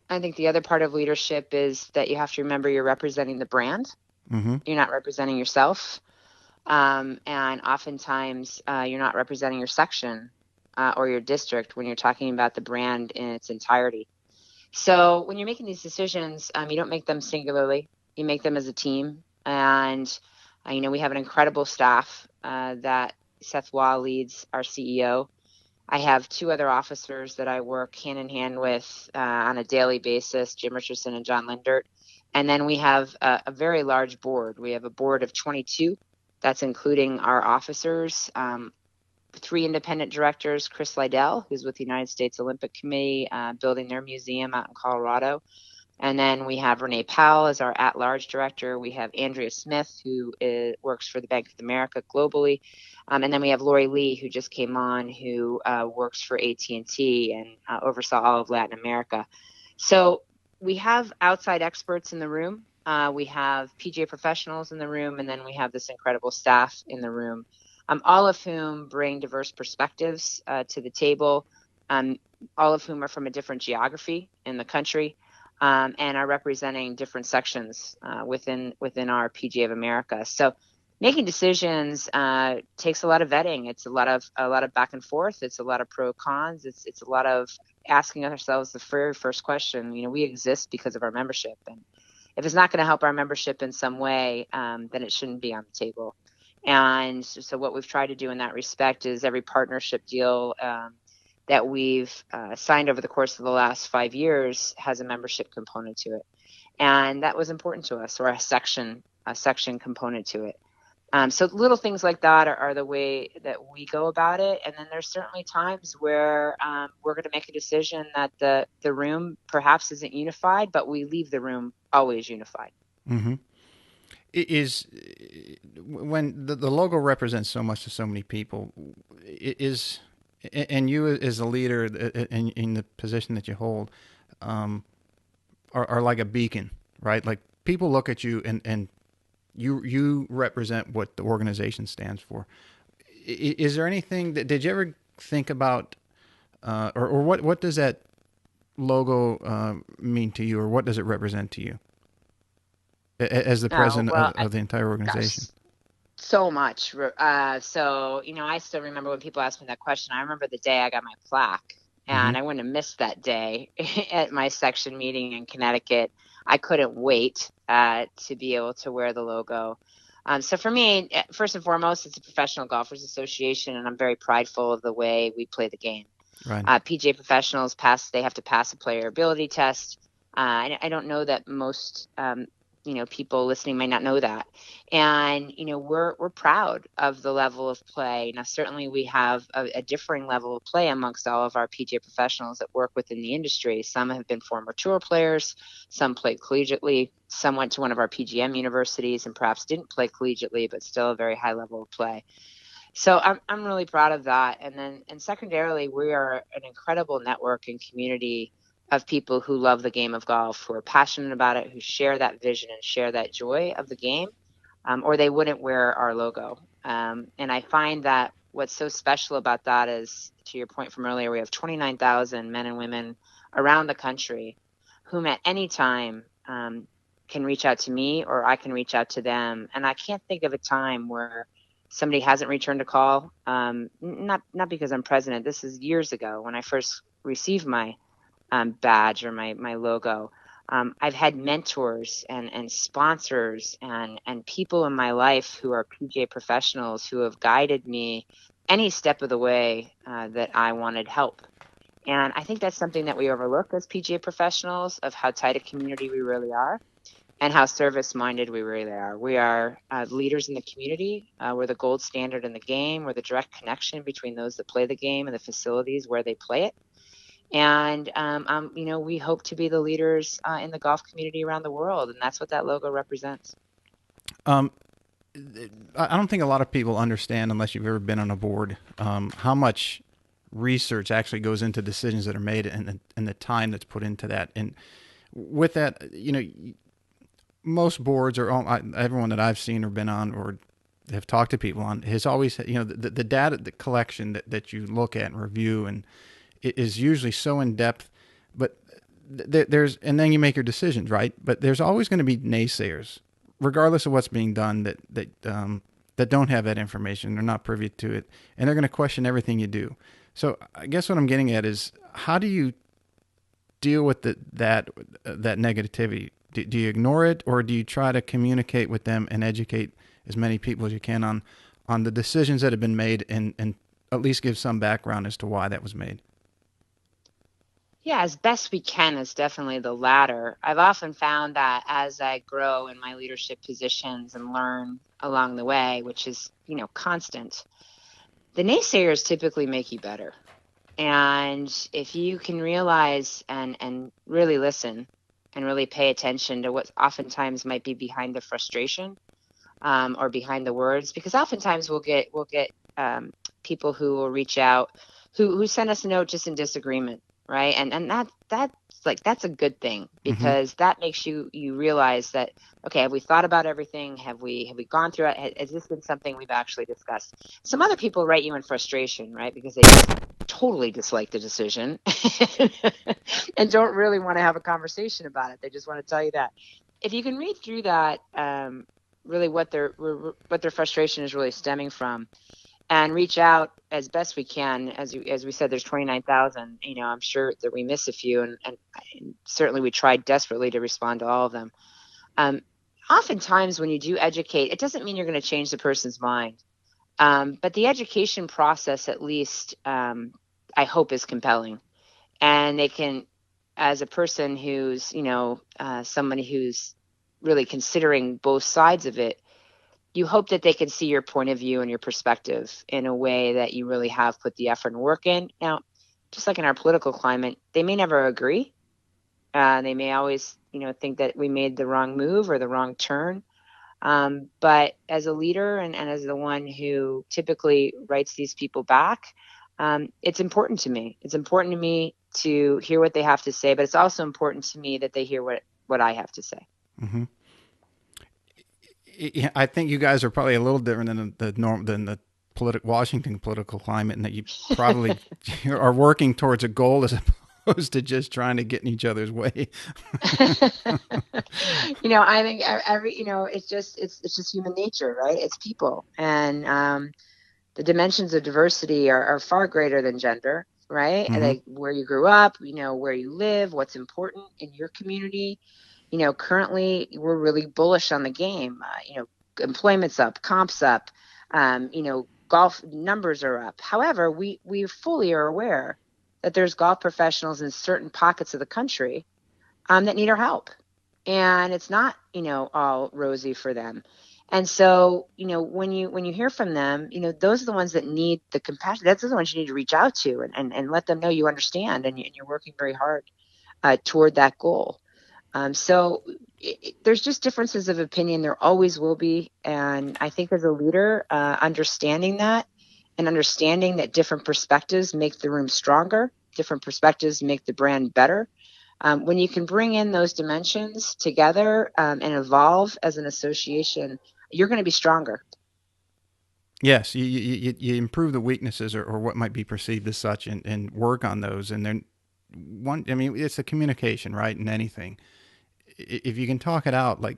B: I think the other part of leadership is that you have to remember you're representing the brand. You're not representing yourself. And oftentimes you're not representing your section or your district when you're talking about the brand in its entirety. So when you're making these decisions, you don't make them singularly. You make them as a team. And, we have an incredible staff that Seth Waugh leads, our CEO. I have two other officers that I work hand in hand with on a daily basis, Jim Richardson and John Lindert. And then we have a very large board. We have a board of 22. That's including our officers, 3 independent directors, Chris Liddell, who's with the United States Olympic Committee, building their museum out in Colorado. And then we have Renee Powell as our at-large director. We have Andrea Smith, who works for the Bank of America globally. And then we have Lori Lee, who just came on, who works for AT&T and oversaw all of Latin America. So we have outside experts in the room. We have PGA professionals in the room, and then we have this incredible staff in the room, all of whom bring diverse perspectives to the table, all of whom are from a different geography in the country, and are representing different sections within our PGA of America. So making decisions takes a lot of vetting. It's a lot of back and forth. It's a lot of pro cons. It's a lot of asking ourselves the very first question. We exist because of our membership, and if it's not going to help our membership in some way, then it shouldn't be on the table. And so what we've tried to do in that respect is every partnership deal that we've signed over the course of the last 5 years has a membership component to it. And that was important to us, or a section component to it. So little things like that are the way that we go about it. And then there's certainly times where we're going to make a decision that the room perhaps isn't unified, but we leave the room always unified.
A: It is when the logo represents so much to so many people. And you as a leader in the position that you hold are like a beacon, right? Like people look at you and you represent what the organization stands for. Is there anything did you ever think about, or what does that logo mean to you, or what does it represent to you as the president of the entire organization?
B: Gosh, so much. So, I still remember when people asked me that question. I remember the day I got my plaque, and I wouldn't have missed that day at my section meeting in Connecticut. I couldn't wait to be able to wear the logo. So for me, first and foremost, it's a professional golfers association, and I'm very prideful of the way we play the game.
A: Right.
B: PGA professionals they have to pass a player ability test. I don't know that most people listening might not know that. And we're proud of the level of play. Now, certainly we have a differing level of play amongst all of our PGA professionals that work within the industry. Some have been former tour players, some played collegiately, some went to one of our PGM universities and perhaps didn't play collegiately, but still a very high level of play. So I'm really proud of that. And secondarily, we are an incredible network and community of people who love the game of golf, who are passionate about it, who share that vision and share that joy of the game, or they wouldn't wear our logo. And I find that what's so special about that is, to your point from earlier, we have 29,000 men and women around the country whom at any time can reach out to me or I can reach out to them. And I can't think of a time where somebody hasn't returned a call. Not because I'm president. This is years ago when I first received my badge or my logo. I've had mentors and sponsors and people in my life who are PGA professionals who have guided me any step of the way that I wanted help. And I think that's something that we overlook as PGA professionals, of how tight a community we really are and how service-minded we really are. We are leaders in the community. We're the gold standard in the game. We're the direct connection between those that play the game and the facilities where they play it. And, we hope to be the leaders in the golf community around the world, and that's what that logo represents.
A: I don't think a lot of people understand, unless you've ever been on a board, how much research actually goes into decisions that are made and the time that's put into that. And with that, most boards or everyone that I've seen or been on or have talked to people on has always, the data, the collection that you look at and review and it is usually so in depth, but and then you make your decisions, right? But there's always going to be naysayers, regardless of what's being done, that don't have that information. They're not privy to it, and they're going to question everything you do. So I guess what I'm getting at is, how do you deal with that negativity? Do you ignore it, or do you try to communicate with them and educate as many people as you can on the decisions that have been made and at least give some background as to why that was made?
B: Yeah, as best we can is definitely the latter. I've often found that as I grow in my leadership positions and learn along the way, which is, constant, the naysayers typically make you better. And if you can realize and really listen and really pay attention to what oftentimes might be behind the frustration or behind the words, because oftentimes we'll get people who will reach out who send us a note just in disagreement. Right. And that's a good thing, because that makes you realize that, okay, have we thought about everything? Have we gone through it? Has this been something we've actually discussed? Some other people write you in frustration, right? Because they just totally dislike the decision and don't really want to have a conversation about it. They just want to tell you that. If you can read through that, really what their frustration is really stemming from, and reach out as best we can. As we said, there's 29,000. I'm sure that we miss a few, and certainly we tried desperately to respond to all of them. Oftentimes, when you do educate, it doesn't mean you're going to change the person's mind, but the education process, at least, I hope, is compelling, and they can, as a person who's somebody who's really considering both sides of it, you hope that they can see your point of view and your perspective in a way that you really have put the effort and work in. Now, just like in our political climate, they may never agree. They may always, think that we made the wrong move or the wrong turn. But as a leader and as the one who typically writes these people back, it's important to me. It's important to me to hear what they have to say, but it's also important to me that they hear what I have to say.
A: Mm-hmm. I think you guys are probably a little different than the Washington political climate, and that you probably are working towards a goal as opposed to just trying to get in each other's way.
B: I think it's just human nature, right? It's people, and the dimensions of diversity are far greater than gender, right?
A: Mm-hmm.
B: Like where you grew up, where you live, what's important in your community. Currently we're really bullish on the game. Employment's up, comps up, golf numbers are up. However, we fully are aware that there's golf professionals in certain pockets of the country that need our help. And it's not, all rosy for them. And so, when you hear from them, those are the ones that need the compassion. That's the ones you need to reach out to and let them know you understand and you're working very hard toward that goal. So there's just differences of opinion. There always will be. And I think as a leader, understanding that and understanding that different perspectives make the room stronger, different perspectives make the brand better. When you can bring in those dimensions together and evolve as an association, you're going to be stronger.
A: Yes, you improve the weaknesses or what might be perceived as such and work on those. And then it's a communication, right? In anything. If you can talk it out, like,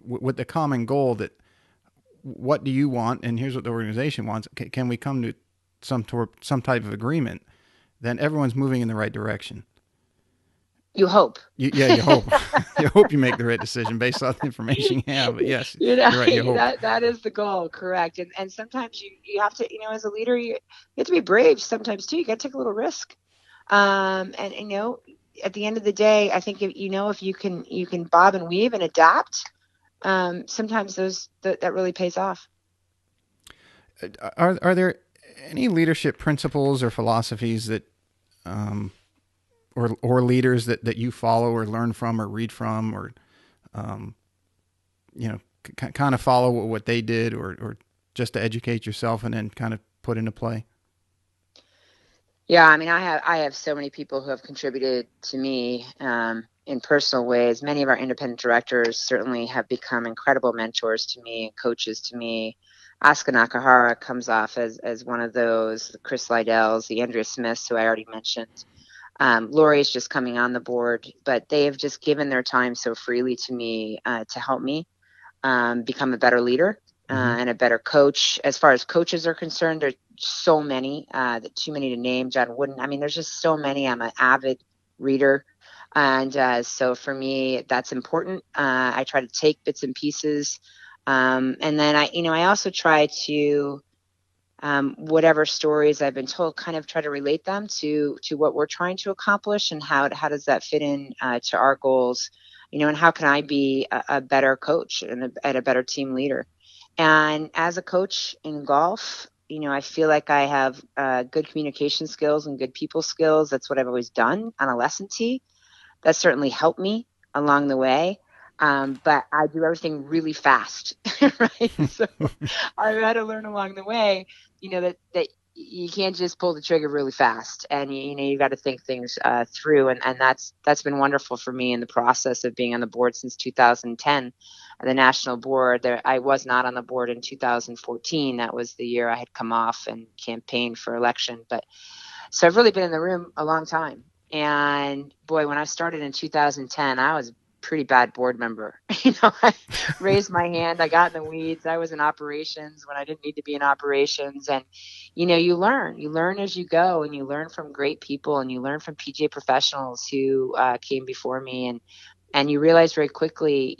A: with the common goal that what do you want? And here's what the organization wants. Can we come to some type of agreement? Then everyone's moving in the right direction.
B: You hope.
A: You hope. You hope you make the right decision based on the information you have. But yes, you're right. You hope.
B: That is the goal, correct. And sometimes you have to, as a leader, you have to be brave sometimes too. You got to take a little risk. And at the end of the day, I think if you can bob and weave and adapt, sometimes that really pays off.
A: Are there any leadership principles or philosophies that or leaders that you follow or learn from or read from or kind of follow what they did or just to educate yourself and then kind of put into play?
B: Yeah, I have so many people who have contributed to me in personal ways. Many of our independent directors certainly have become incredible mentors to me and coaches to me. Asuka Nakahara comes off as one of those, the Chris Lydells, the Andrea Smiths, who I already mentioned. Lori is just coming on the board, but they have just given their time so freely to me to help me become a better leader and a better coach. As far as coaches are concerned, there's so many, too many to name. John Wooden. There's just so many. I'm an avid reader. And so for me, that's important. I try to take bits and pieces. And then I also try to, whatever stories I've been told, kind of try to relate them to what we're trying to accomplish and how does that fit in to our goals, and how can I be a better coach and a better team leader. And as a coach in golf, I feel like I have good communication skills and good people skills. That's what I've always done on a lesson tee. That certainly helped me along the way. But I do everything really fast, right? So I've had to learn along the way, that you can't just pull the trigger really fast, and you got to think things through, and that's been wonderful for me in the process of being on the board since 2010. The national board there, I was not on the board in 2014. That was the year I had come off and campaigned for election. But so I've really been in the room a long time. And boy, when I started in 2010, I was a pretty bad board member. I raised my hand. I got in the weeds. I was in operations when I didn't need to be in operations. And, you learn as you go, and you learn from great people, and you learn from PGA professionals who came before me. And you realize very quickly,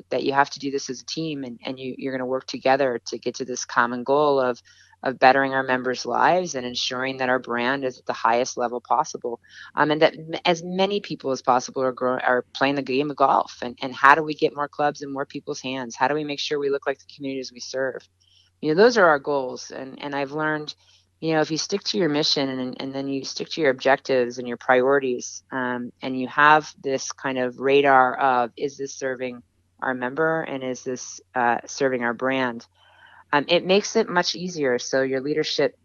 B: that you have to do this as a team, and you're going to work together to get to this common goal of bettering our members' lives and ensuring that our brand is at the highest level possible. And that as many people as possible are playing the game of golf. And how do we get more clubs in more people's hands? How do we make sure we look like the communities we serve? Those are our goals. And I've learned, if you stick to your mission and then you stick to your objectives and your priorities, and you have this kind of radar of, is this serving our member and is this serving our brand? It makes it much easier. So your leadership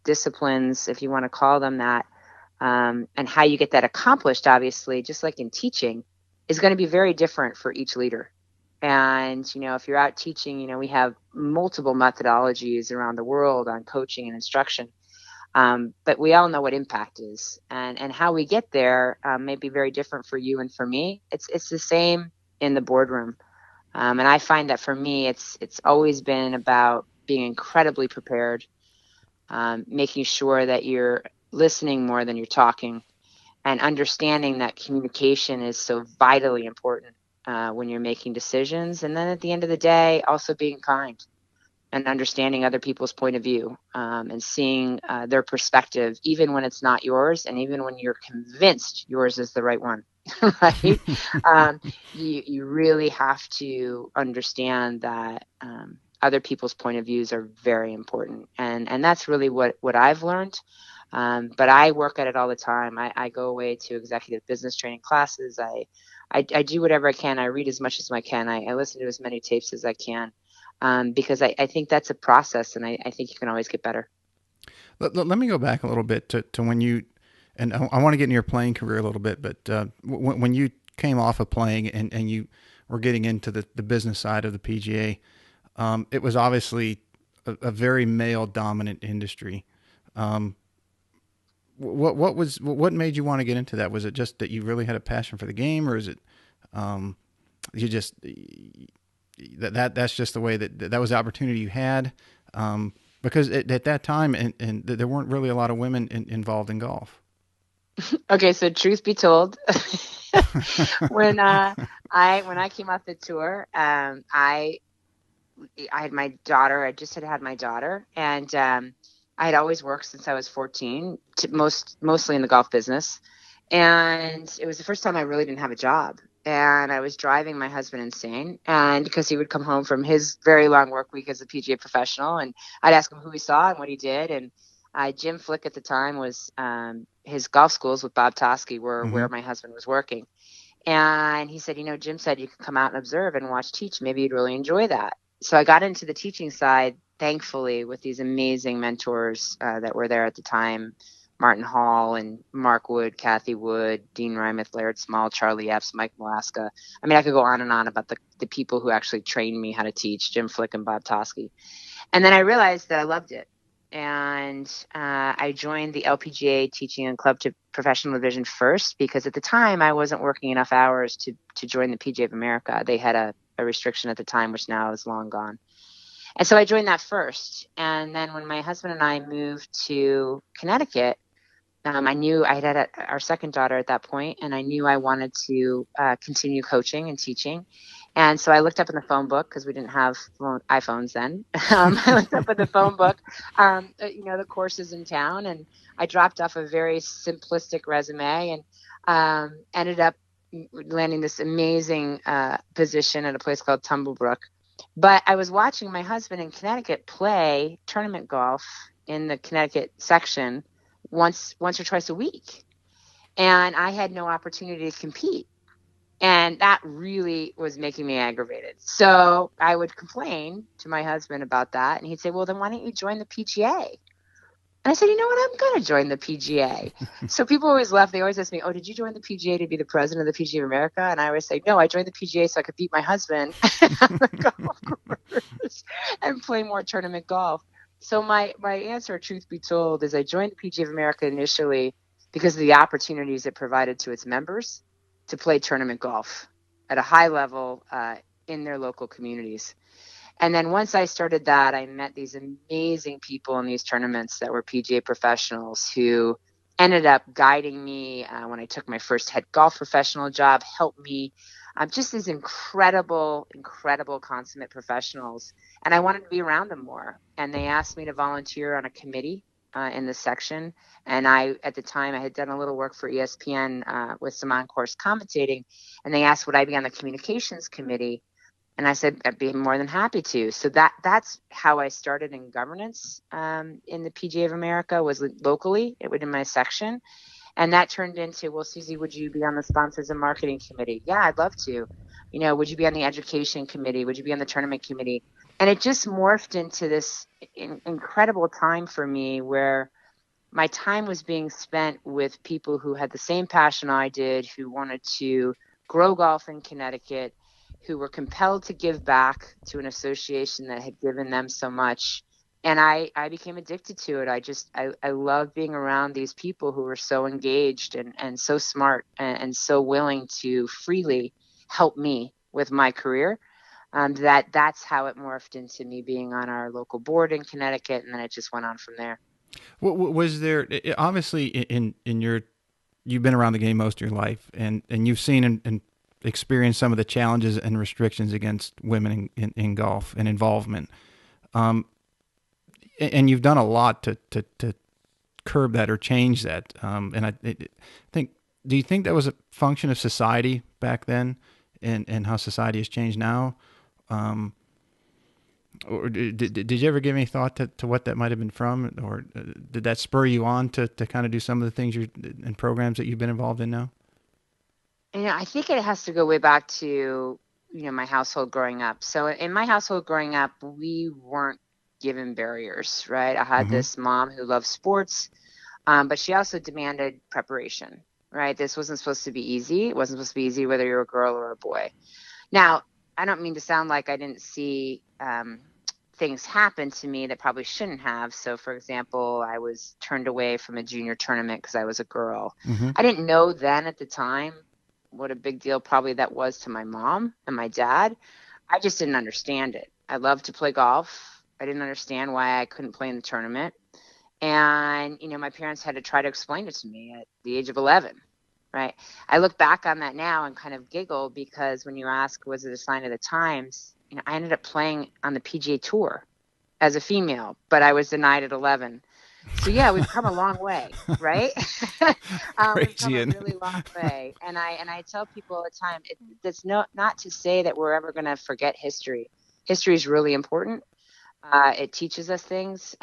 B: disciplines, if you want to call them that, and how you get that accomplished, obviously, just like in teaching, is going to be very different for each leader. And, if you're out teaching, we have multiple methodologies around the world on coaching and instruction. But we all know what impact is, and how we get there may be very different for you and for me. It's the same in the boardroom. And I find that for me, it's always been about being incredibly prepared, making sure that you're listening more than you're talking, and understanding that communication is so vitally important when you're making decisions. And then at the end of the day, also being kind. and understanding other people's point of view, and seeing their perspective, even when it's not yours, and even when you're convinced yours is the right one, right? You really have to understand that other people's point of views are very important, and that's really what I've learned. But I work at it all the time. I go away to executive business training classes. I do whatever I can. I read as much as I can. I listen to as many tapes as I can, because I think that's a process, and I think you can always get better.
A: Let me go back a little bit to when you, and I want to get in your playing career a little bit, but when you came off of playing and you were getting into the business side of the PGA, it was obviously a very male dominant industry. What made you want to get into that? Was it just that you really had a passion for the game, or is it you just that's just the way that was the opportunity you had? Because at that time, and there weren't really a lot of women involved in golf.
B: Okay, so truth be told, when I came off the tour, I had my daughter. I just had my daughter, and I had always worked since I was 14, mostly in the golf business. And it was the first time I really didn't have a job. And I was driving my husband insane, and because he would come home from his very long work week as a PGA professional, and I'd ask him who he saw and what he did. And Jim Flick at the time was his golf schools with Bob Tosky were
A: Mm-hmm.
B: where my husband was working. And he said, Jim said you could come out and observe and watch teach. Maybe you'd really enjoy that. So I got into the teaching side, thankfully, with these amazing mentors that were there at the time. Martin Hall and Mark Wood, Kathy Wood, Dean Rymeth, Laird Small, Charlie Epps, Mike Malaska. I mean, I could go on and on about the people who actually trained me how to teach, Jim Flick and Bob Tosky. And then I realized that I loved it. And I joined the LPGA Teaching and Club to Professional Division first, because at the time I wasn't working enough hours to join the PGA of America. They had a restriction at the time, which now is long gone. And so I joined that first. And then when my husband and I moved to Connecticut, I knew I had our second daughter at that point, and I knew I wanted to continue coaching and teaching. And so I looked up in the phone book, because we didn't have iPhones then. I looked up in the phone book, the courses in town, and I dropped off a very simplistic resume and ended up landing this amazing position at a place called Tumblebrook. But I was watching my husband in Connecticut play tournament golf in the Connecticut section once or twice a week. And I had no opportunity to compete. And that really was making me aggravated. So I would complain to my husband about that. And he'd say, well, then why don't you join the PGA? And I said, you know what? I'm going to join the PGA. So people always laugh. They always ask me, oh, did you join the PGA to be the president of the PGA of America? And I always say, no, I joined the PGA so I could beat my husband on the golf course and play more tournament golf. So my answer, truth be told, is I joined the PGA of America initially because of the opportunities it provided to its members to play tournament golf at a high level in their local communities. And then once I started that, I met these amazing people in these tournaments that were PGA professionals who ended up guiding me when I took my first head golf professional job, helped me. Just these incredible consummate professionals. And I wanted to be around them more. And they asked me to volunteer on a committee in the section. And at the time, I had done a little work for ESPN with some on-course commentating. And they asked, would I be on the communications committee? And I said, I'd be more than happy to. So that's how I started in governance in the PGA of America, was locally within my section. And that turned into, well, Suzy, would you be on the sponsors and marketing committee? Yeah, I'd love to. Would you be on the education committee? Would you be on the tournament committee? And it just morphed into this incredible time for me where my time was being spent with people who had the same passion I did, who wanted to grow golf in Connecticut, who were compelled to give back to an association that had given them so much. And I became addicted to it. I love being around these people who were so engaged and so smart and so willing to freely help me with my career. That's how it morphed into me being on our local board in Connecticut. And then it just went on from there.
A: Was there, obviously in you've been around the game most of your life, and you've seen and experienced some of the challenges and restrictions against women in golf and involvement. Um, and you've done a lot to curb that or change that. And I think, do you think that was a function of society back then, and how society has changed now? Or did you ever give any thought to what that might have been from, or did that spur you on to kind of do some of the things and programs that you've been involved in now?
B: I think it has to go way back to, my household growing up. So in my household growing up, we weren't given barriers, right? I had
A: Mm-hmm.
B: this mom who loved sports, but she also demanded preparation, right? This wasn't supposed to be easy. It wasn't supposed to be easy whether you're a girl or a boy. Now, I don't mean to sound like I didn't see things happen to me that probably shouldn't have. So, for example, I was turned away from a junior tournament because I was a girl.
A: Mm-hmm.
B: I didn't know then at the time what a big deal probably that was to my mom and my dad. I just didn't understand it. I loved to play golf. I didn't understand why I couldn't play in the tournament. And, my parents had to try to explain it to me at the age of 11. Right. I look back on that now and kind of giggle because when you ask, was it a sign of the times? I ended up playing on the PGA Tour as a female, but I was denied at 11. So yeah, we've come a long way, right? We've come
A: Crazy,
B: a
A: and
B: really long way, and I tell people all the time, that's not to say that we're ever going to forget history. History is really important. It teaches us things.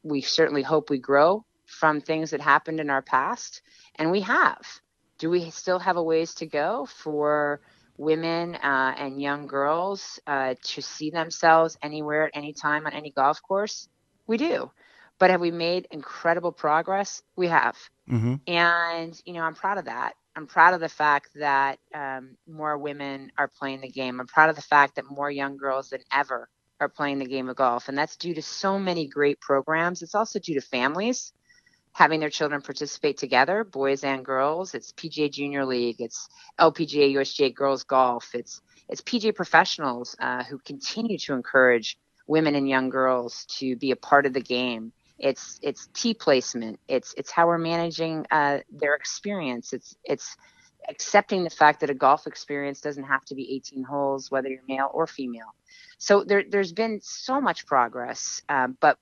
B: We certainly hope we grow from things that happened in our past, and we have. Do we still have a ways to go for women and young girls to see themselves anywhere at any time on any golf course? We do. But have we made incredible progress? We have.
A: mm-hmm.
B: And, I'm proud of that. I'm proud of the fact that more women are playing the game. I'm proud of the fact that more young girls than ever are playing the game of golf. And that's due to so many great programs. It's also due to families having their children participate together, boys and girls. It's PGA Junior League. It's LPGA USGA Girls Golf. It's PGA professionals who continue to encourage women and young girls to be a part of the game. It's tee placement. It's how we're managing their experience. It's accepting the fact that a golf experience doesn't have to be 18 holes, whether you're male or female. So there's been so much progress, but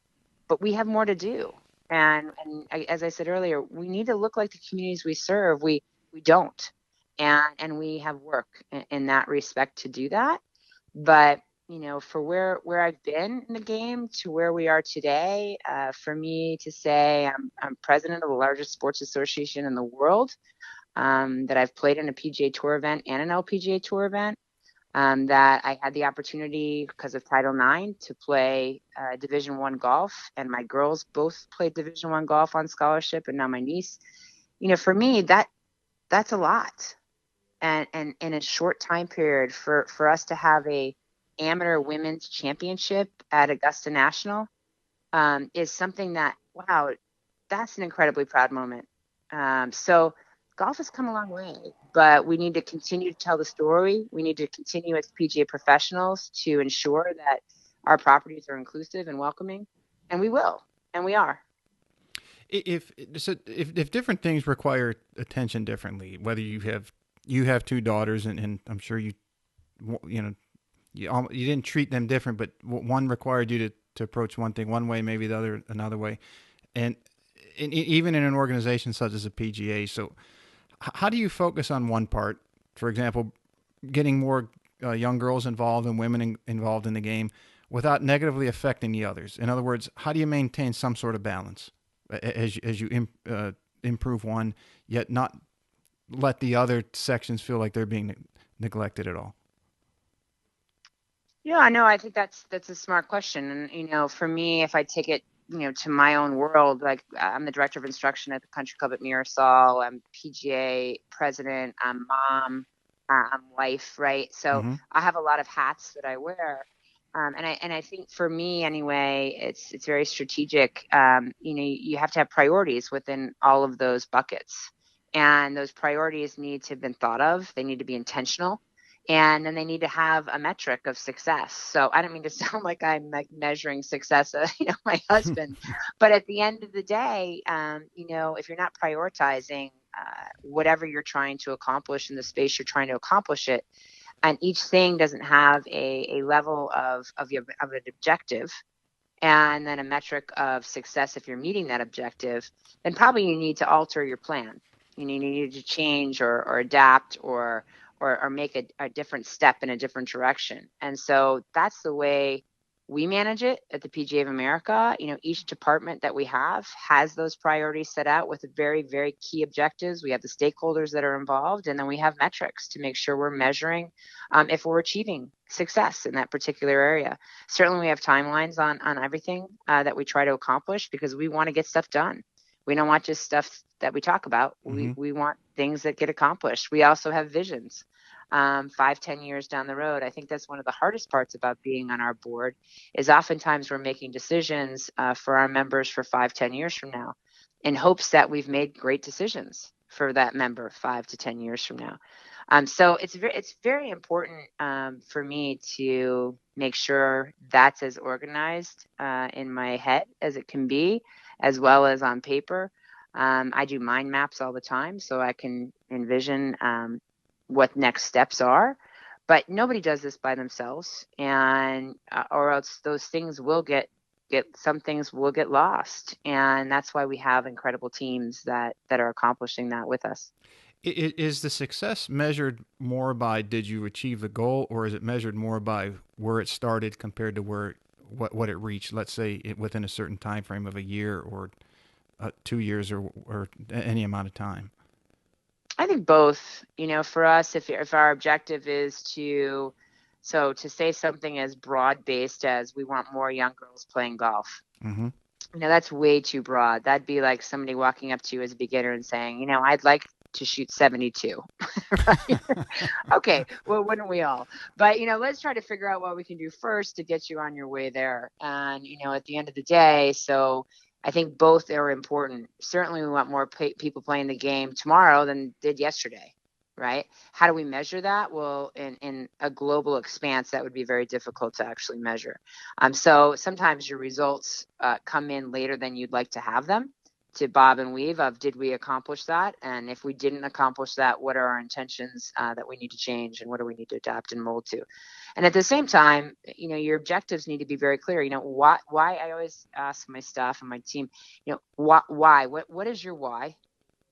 B: we have more to do. As I said earlier, we need to look like the communities we serve. We don't, and we have work in that respect to do that. But for where I've been in the game to where we are today, for me to say I'm president of the largest sports association in the world, that I've played in a PGA Tour event and an LPGA Tour event, that I had the opportunity because of Title IX to play Division I golf, and my girls both played Division I golf on scholarship, and now my niece. For me, that's a lot, and in a short time period for us to have a amateur women's championship at Augusta National is something that, wow, that's an incredibly proud moment. So golf has come a long way, but we need to continue to tell the story. We need to continue as PGA professionals to ensure that our properties are inclusive and welcoming, and we will, and we are.
A: If different things require attention differently, whether you have two daughters, and I'm sure you know you didn't treat them different, but one required you to approach one thing one way, maybe the other another way, and even in an organization such as a PGA. So how do you focus on one part, for example, getting more young girls involved and women involved in the game without negatively affecting the others? In other words, how do you maintain some sort of balance as you improve one, yet not let the other sections feel like they're being neglected at all?
B: Yeah, I know. I think that's a smart question. And for me, if I take it, to my own world, like I'm the director of instruction at the Country Club at Mirasol. I'm PGA president. I'm mom. I'm wife. Right. So
A: Mm-hmm.
B: I have a lot of hats that I wear. And I think for me anyway, it's very strategic. You have to have priorities within all of those buckets, and those priorities need to have been thought of. They need to be intentional, and then they need to have a metric of success. So I don't mean to sound like I'm like measuring success, my husband, but at the end of the day, if you're not prioritizing whatever you're trying to accomplish in the space you're trying to accomplish it, and each thing doesn't have a level of an objective and then a metric of success if you're meeting that objective, then probably you need to alter your plan. You need to change or adapt or make a different step in a different direction. And so that's the way we manage it at the PGA of America. Each department that we have has those priorities set out with very, very key objectives. We have the stakeholders that are involved, and then we have metrics to make sure we're measuring if we're achieving success in that particular area. Certainly, we have timelines on everything that we try to accomplish because we want to get stuff done. We don't want just stuff that we talk about.
A: Mm-hmm.
B: We want things that get accomplished. We also have visions. 5-10 years down the road. I think that's one of the hardest parts about being on our board is oftentimes we're making decisions for our members for 5-10 years from now in hopes that we've made great decisions for that member 5 to 10 years from now. So it's very important for me to make sure that's as organized in my head as it can be, as well as on paper. I do mind maps all the time so I can envision what next steps are, but nobody does this by themselves, and or else those things will get some things will get lost, and that's why we have incredible teams that are accomplishing that with us.
A: Is the success measured more by did you achieve the goal, or is it measured more by where it started compared to what it reached? Let's say within a certain time frame of a year or 2 years or any amount of time.
B: I think both. For us, if our objective is to say something as broad based as we want more young girls playing golf.
A: Mm-hmm.
B: That's way too broad. That'd be like somebody walking up to you as a beginner and saying, I'd like to shoot 72. Right? Okay, well, wouldn't we all? But let's try to figure out what we can do first to get you on your way there. And at the end of the day, so I think both are important. Certainly, we want more people playing the game tomorrow than did yesterday, right? How do we measure that? Well, in a global expanse, that would be very difficult to actually measure. So sometimes your results come in later than you'd like to have them, to bob and weave of did we accomplish that? And if we didn't accomplish that, what are our intentions that we need to change, and what do we need to adapt and mold to? And at the same time, your objectives need to be very clear. Why I always ask my staff and my team, why? What is your why?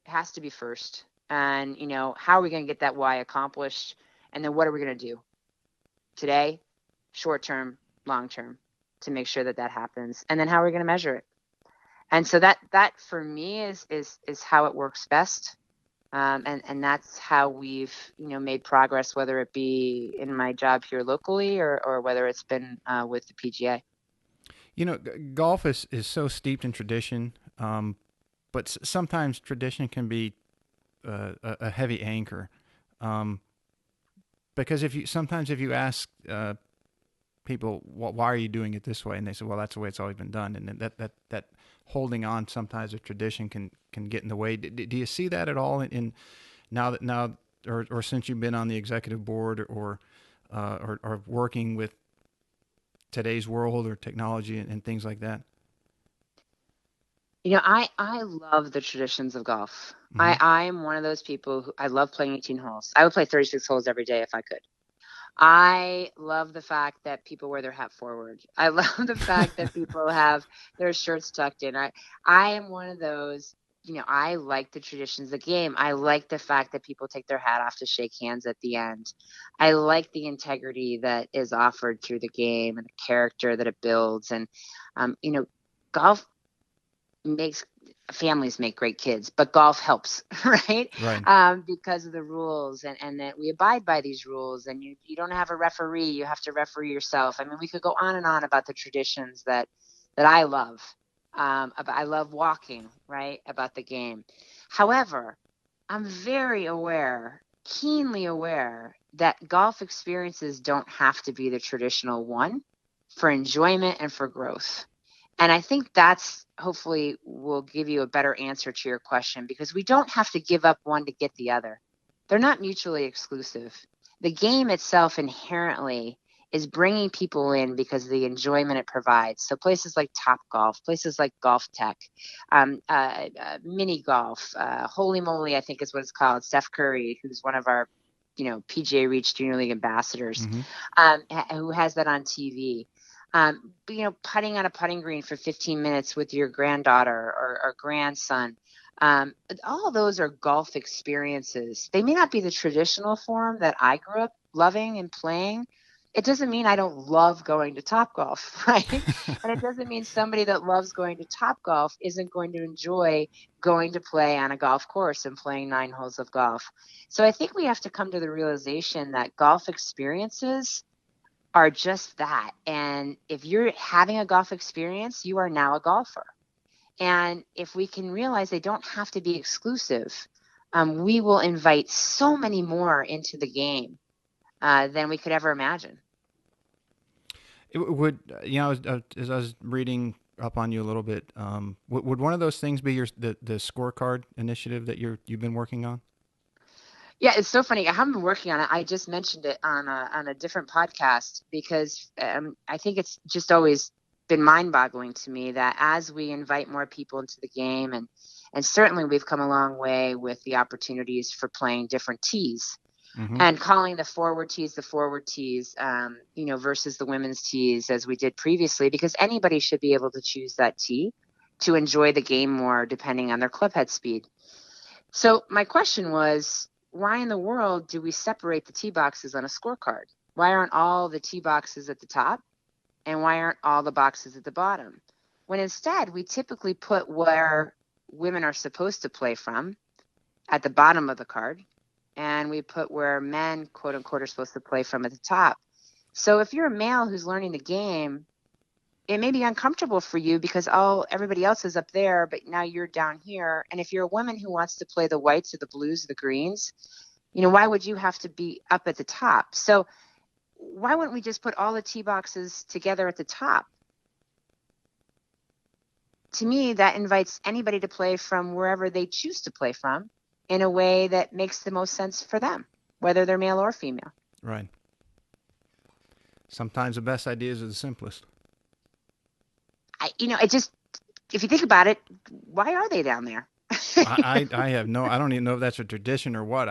B: It has to be first. And, how are we going to get that why accomplished? And then what are we going to do today, short term, long term, to make sure that happens? And then how are we going to measure it? And so that for me is how it works best. And that's how we've, made progress, whether it be in my job here locally or whether it's been with the PGA.
A: Golf is so steeped in tradition, but sometimes tradition can be a heavy anchor. Because if you ask people, why are you doing it this way? And they say, well, that's the way it's always been done. And that holding on sometimes of tradition can get in the way. Do you see that at all in now or since you've been on the executive board or working with today's world or technology and things like that?
B: I love the traditions of golf.
A: Mm-hmm.
B: I am one of those people who I love playing 18 holes. I would play 36 holes every day if I could. I love the fact that people wear their hat forward. I love the fact that people have their shirts tucked in. I am one of those, I like the traditions of the game. I like the fact that people take their hat off to shake hands at the end. I like the integrity that is offered through the game and the character that it builds. And, golf families make great kids, but golf helps, right?
A: Right.
B: Because of the rules and that we abide by these rules, and you don't have a referee, you have to referee yourself. I mean, we could go on and on about the traditions that I love. I love walking, right, about the game. However, I'm very aware, keenly aware, that golf experiences don't have to be the traditional one for enjoyment and for growth. And I think that's hopefully will give you a better answer to your question, because we don't have to give up one to get the other. They're not mutually exclusive. The game itself inherently is bringing people in because of the enjoyment it provides. So places like Top Golf, places like Golf Tech, Mini Golf, Holy Moly, I think is what it's called. Steph Curry, who's one of our PGA Reach Junior League Ambassadors, who has that on TV. Putting on a putting green for 15 minutes with your granddaughter or grandson. All those are golf experiences. They may not be the traditional form that I grew up loving and playing. It doesn't mean I don't love going to Topgolf, right? And it doesn't mean somebody that loves going to Topgolf isn't going to enjoy going to play on a golf course and playing 9 holes of golf. So I think we have to come to the realization that golf experiences are just that. And if you're having a golf experience, you are now a golfer. And if we can realize they don't have to be exclusive, we will invite so many more into the game than we could ever imagine.
A: It would, as I was reading up on you a little bit, would one of those things be the scorecard initiative that you've been working on?
B: Yeah, it's so funny. I haven't been working on it. I just mentioned it on a different podcast because I think it's just always been mind-boggling to me that as we invite more people into the game, and certainly we've come a long way with the opportunities for playing different tees and calling the forward tees, versus the women's tees as we did previously, because anybody should be able to choose that tee to enjoy the game more depending on their club head speed. So my question was, why in the world do we separate the tee boxes on a scorecard? Why aren't all the tee boxes at the top? And why aren't all the boxes at the bottom? When instead we typically put where women are supposed to play from at the bottom of the card, and we put where men, quote unquote, are supposed to play from at the top. So if you're a male who's learning the game, it may be uncomfortable for you because everybody else is up there, but now you're down here. And if you're a woman who wants to play the whites or the blues or the greens, why would you have to be up at the top? So why wouldn't we just put all the tee boxes together at the top? To me, that invites anybody to play from wherever they choose to play from in a way that makes the most sense for them, whether they're male or female.
A: Right. Sometimes the best ideas are the simplest.
B: If you think about it, why are they down there?
A: I don't even know if that's a tradition or what.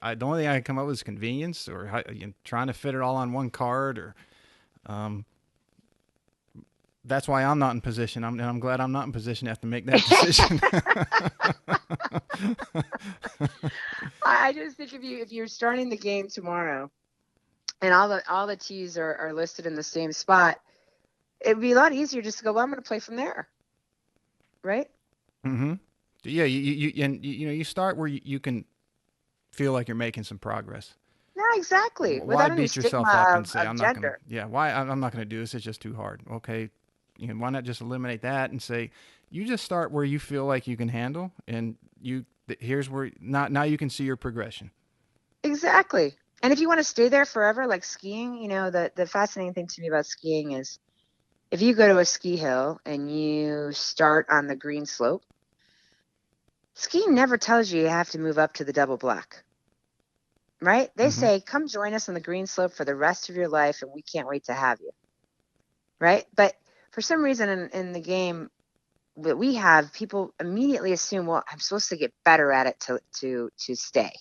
A: The only thing I can come up with is convenience, or trying to fit it all on one card, or that's why I'm not in position. I'm glad I'm not in position to have to make that decision.
B: I just think if you're starting the game tomorrow, and all the tees are listed in the same spot, it'd be a lot easier just to go, well, I'm going to play from there. Right?
A: Mm-hmm. Yeah, you start where you can feel like you're making some progress.
B: No, exactly.
A: Why beat yourself up and say, I'm not going to do this? It's just too hard. Okay. Why not just eliminate that and say, you just start where you feel like you can handle, and here's where now you can see your progression.
B: Exactly. And if you want to stay there forever, like skiing, the fascinating thing to me about skiing is if you go to a ski hill and you start on the green slope, skiing never tells you have to move up to the double black, right? They say, come join us on the green slope for the rest of your life, and we can't wait to have you, right? But for some reason in the game that we have, people immediately assume, well, I'm supposed to get better at it to stay,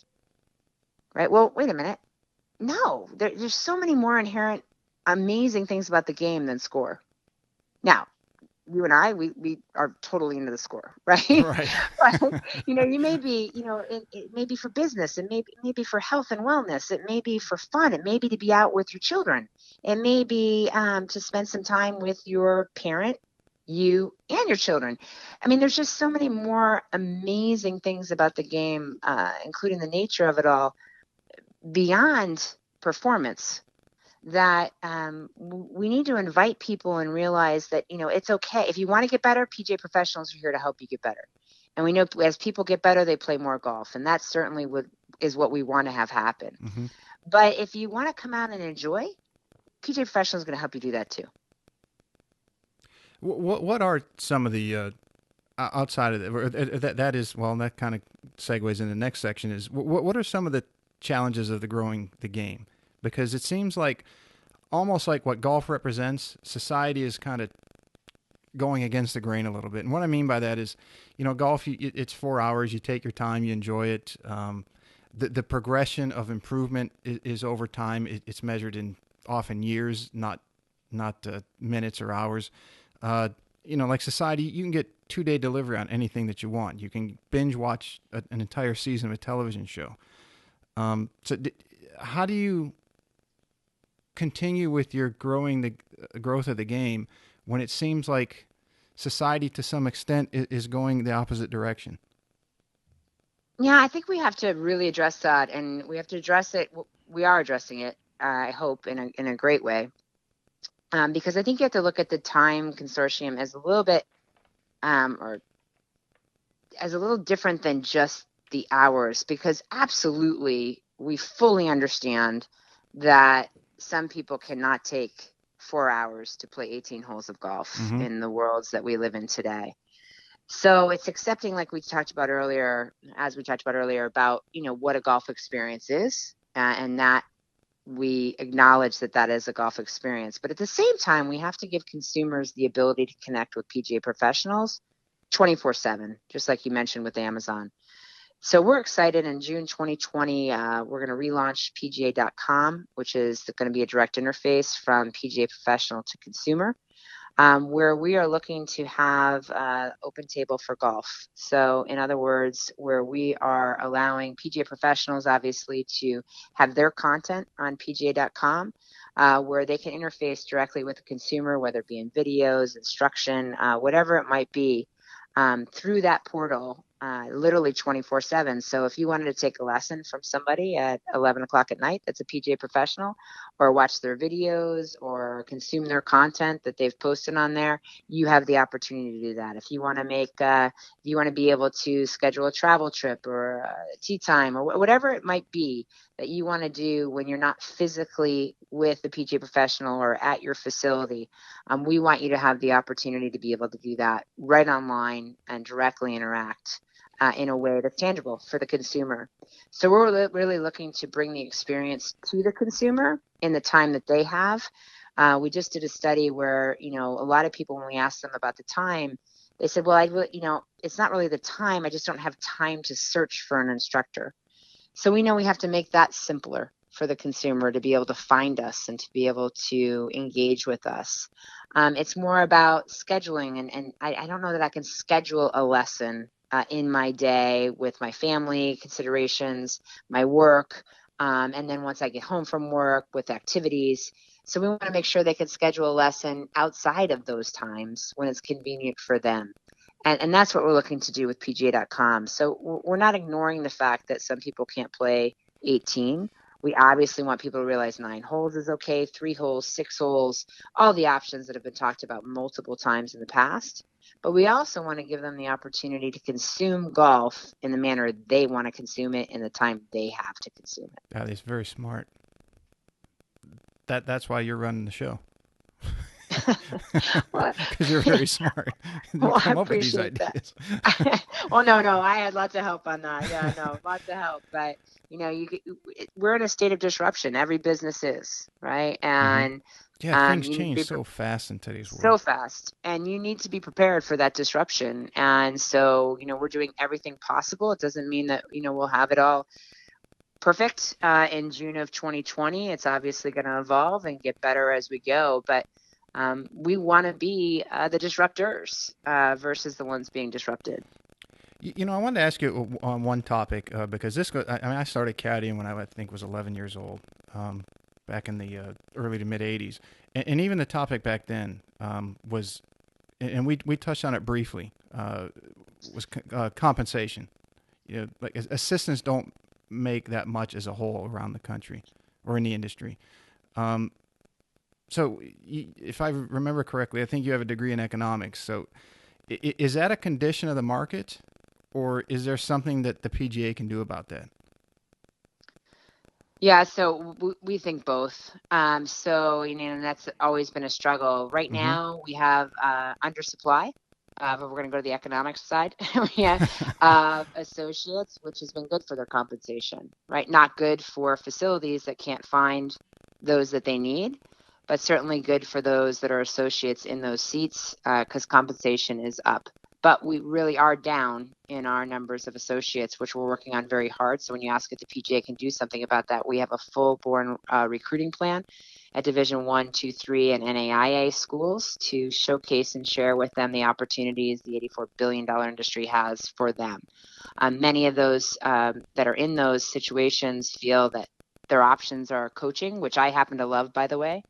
B: right? Well, wait a minute. No, there's so many more inherent amazing things about the game than score. Now, you and I, we are totally into the score, right?
A: Right.
B: But, you may be, it may be for business. It may be for health and wellness. It may be for fun. It may be to be out with your children. It may be to spend some time with your parent, you and your children. I mean, there's just so many more amazing things about the game, including the nature of it all, beyond performance, that we need to invite people and realize that, it's okay. If you want to get better, PGA professionals are here to help you get better. And we know as people get better, they play more golf. And that certainly is what we want to have happen. Mm-hmm. But if you want to come out and enjoy, PGA professional is going to help you do that too.
A: What are some of the outside of that is, well, that kind of segues in the next section is what are some of the challenges of growing the game? Because it seems like almost like what golf represents, society is kind of going against the grain a little bit. And what I mean by that is, golf, it's 4 hours, you take your time, you enjoy it. the progression of improvement is over time. It's measured in often years, not minutes or hours. Like society, you can get 2-day delivery on anything that you want. You can binge watch an entire season of a television show. How do you continue with your the growth of the game when it seems like society to some extent is going the opposite direction?
B: Yeah, I think we have to really address that, and we have to address it. We are addressing it, I hope, in a great way, because I think you have to look at the time consortium as a little bit, or as a little different than just the hours, because absolutely we fully understand that some people cannot take 4 hours to play 18 holes of golf in the worlds that we live in today. So it's accepting, like we talked about earlier, about, what a golf experience is, and that we acknowledge that is a golf experience. But at the same time, we have to give consumers the ability to connect with PGA professionals 24/7, just like you mentioned with Amazon. So we're excited. In June 2020, we're going to relaunch PGA.com, which is going to be a direct interface from PGA professional to consumer, where we are looking to have open table for golf. So in other words, where we are allowing PGA professionals, obviously, to have their content on PGA.com, where they can interface directly with the consumer, whether it be in videos, instruction, whatever it might be, through that portal, literally 24/7. So if you wanted to take a lesson from somebody at 11 o'clock at night that's a PGA professional, or watch their videos or consume their content that they've posted on there, you have the opportunity to do that. If you want to be able to schedule a travel trip or a tea time or whatever it might be that you want to do when you're not physically with the PGA professional or at your facility, we want you to have the opportunity to be able to do that right online and directly interact in a way that's tangible for the consumer. So we're really looking to bring the experience to the consumer in the time that they have. We just did a study where, a lot of people, when we asked them about the time, they said, well, it's not really the time. I just don't have time to search for an instructor. So we know we have to make that simpler for the consumer to be able to find us and to be able to engage with us. It's more about scheduling, and I don't know that I can schedule a lesson in my day with my family considerations, my work, and then once I get home from work with activities. So we want to make sure they can schedule a lesson outside of those times when it's convenient for them. And that's what we're looking to do with PGA.com. So we're not ignoring the fact that some people can't play 18. We obviously want people to realize 9 holes is okay, 3 holes, 6 holes, all the options that have been talked about multiple times in the past. But we also want to give them the opportunity to consume golf in the manner they want to consume it in the time they have to consume it.
A: That is very smart. That's why you're running the show. Because you're very smart. You come up with these ideas.
B: Well, no, I had lots of help on that. Yeah, no, lots of help. But we're in a state of disruption. Every business is, right? And
A: things change so fast in today's world.
B: So fast, and you need to be prepared for that disruption. And so, we're doing everything possible. It doesn't mean that we'll have it all perfect in June of 2020. It's obviously going to evolve and get better as we go, but we want to be the disruptors versus the ones being disrupted.
A: I wanted to ask you on one topic because I started caddying when I think was 11 years old, back in the early to mid 80s, and even the topic back then was, and we touched on it briefly, was compensation. Like assistants don't make that much as a whole around the country or in the industry. So if I remember correctly, I think you have a degree in economics. So is that a condition of the market, or is there something that the PGA can do about that?
B: Yeah, so we think both. So, and that's always been a struggle. Right now, we have undersupply. But we're going to go to the economics side. We have associates, which has been good for their compensation, right? Not good for facilities that can't find those that they need, but certainly good for those that are associates in those seats because compensation is up but we really are down in our numbers of associates, which we're working on very hard. So when you ask if the PGA can do something about that, we have a full-born recruiting plan at Division 1, 2, 3, and NAIA schools to showcase and share with them the opportunities the $84 billion industry has for them. Many of those that are in those situations feel that their options are coaching, which I happen to love, by the way,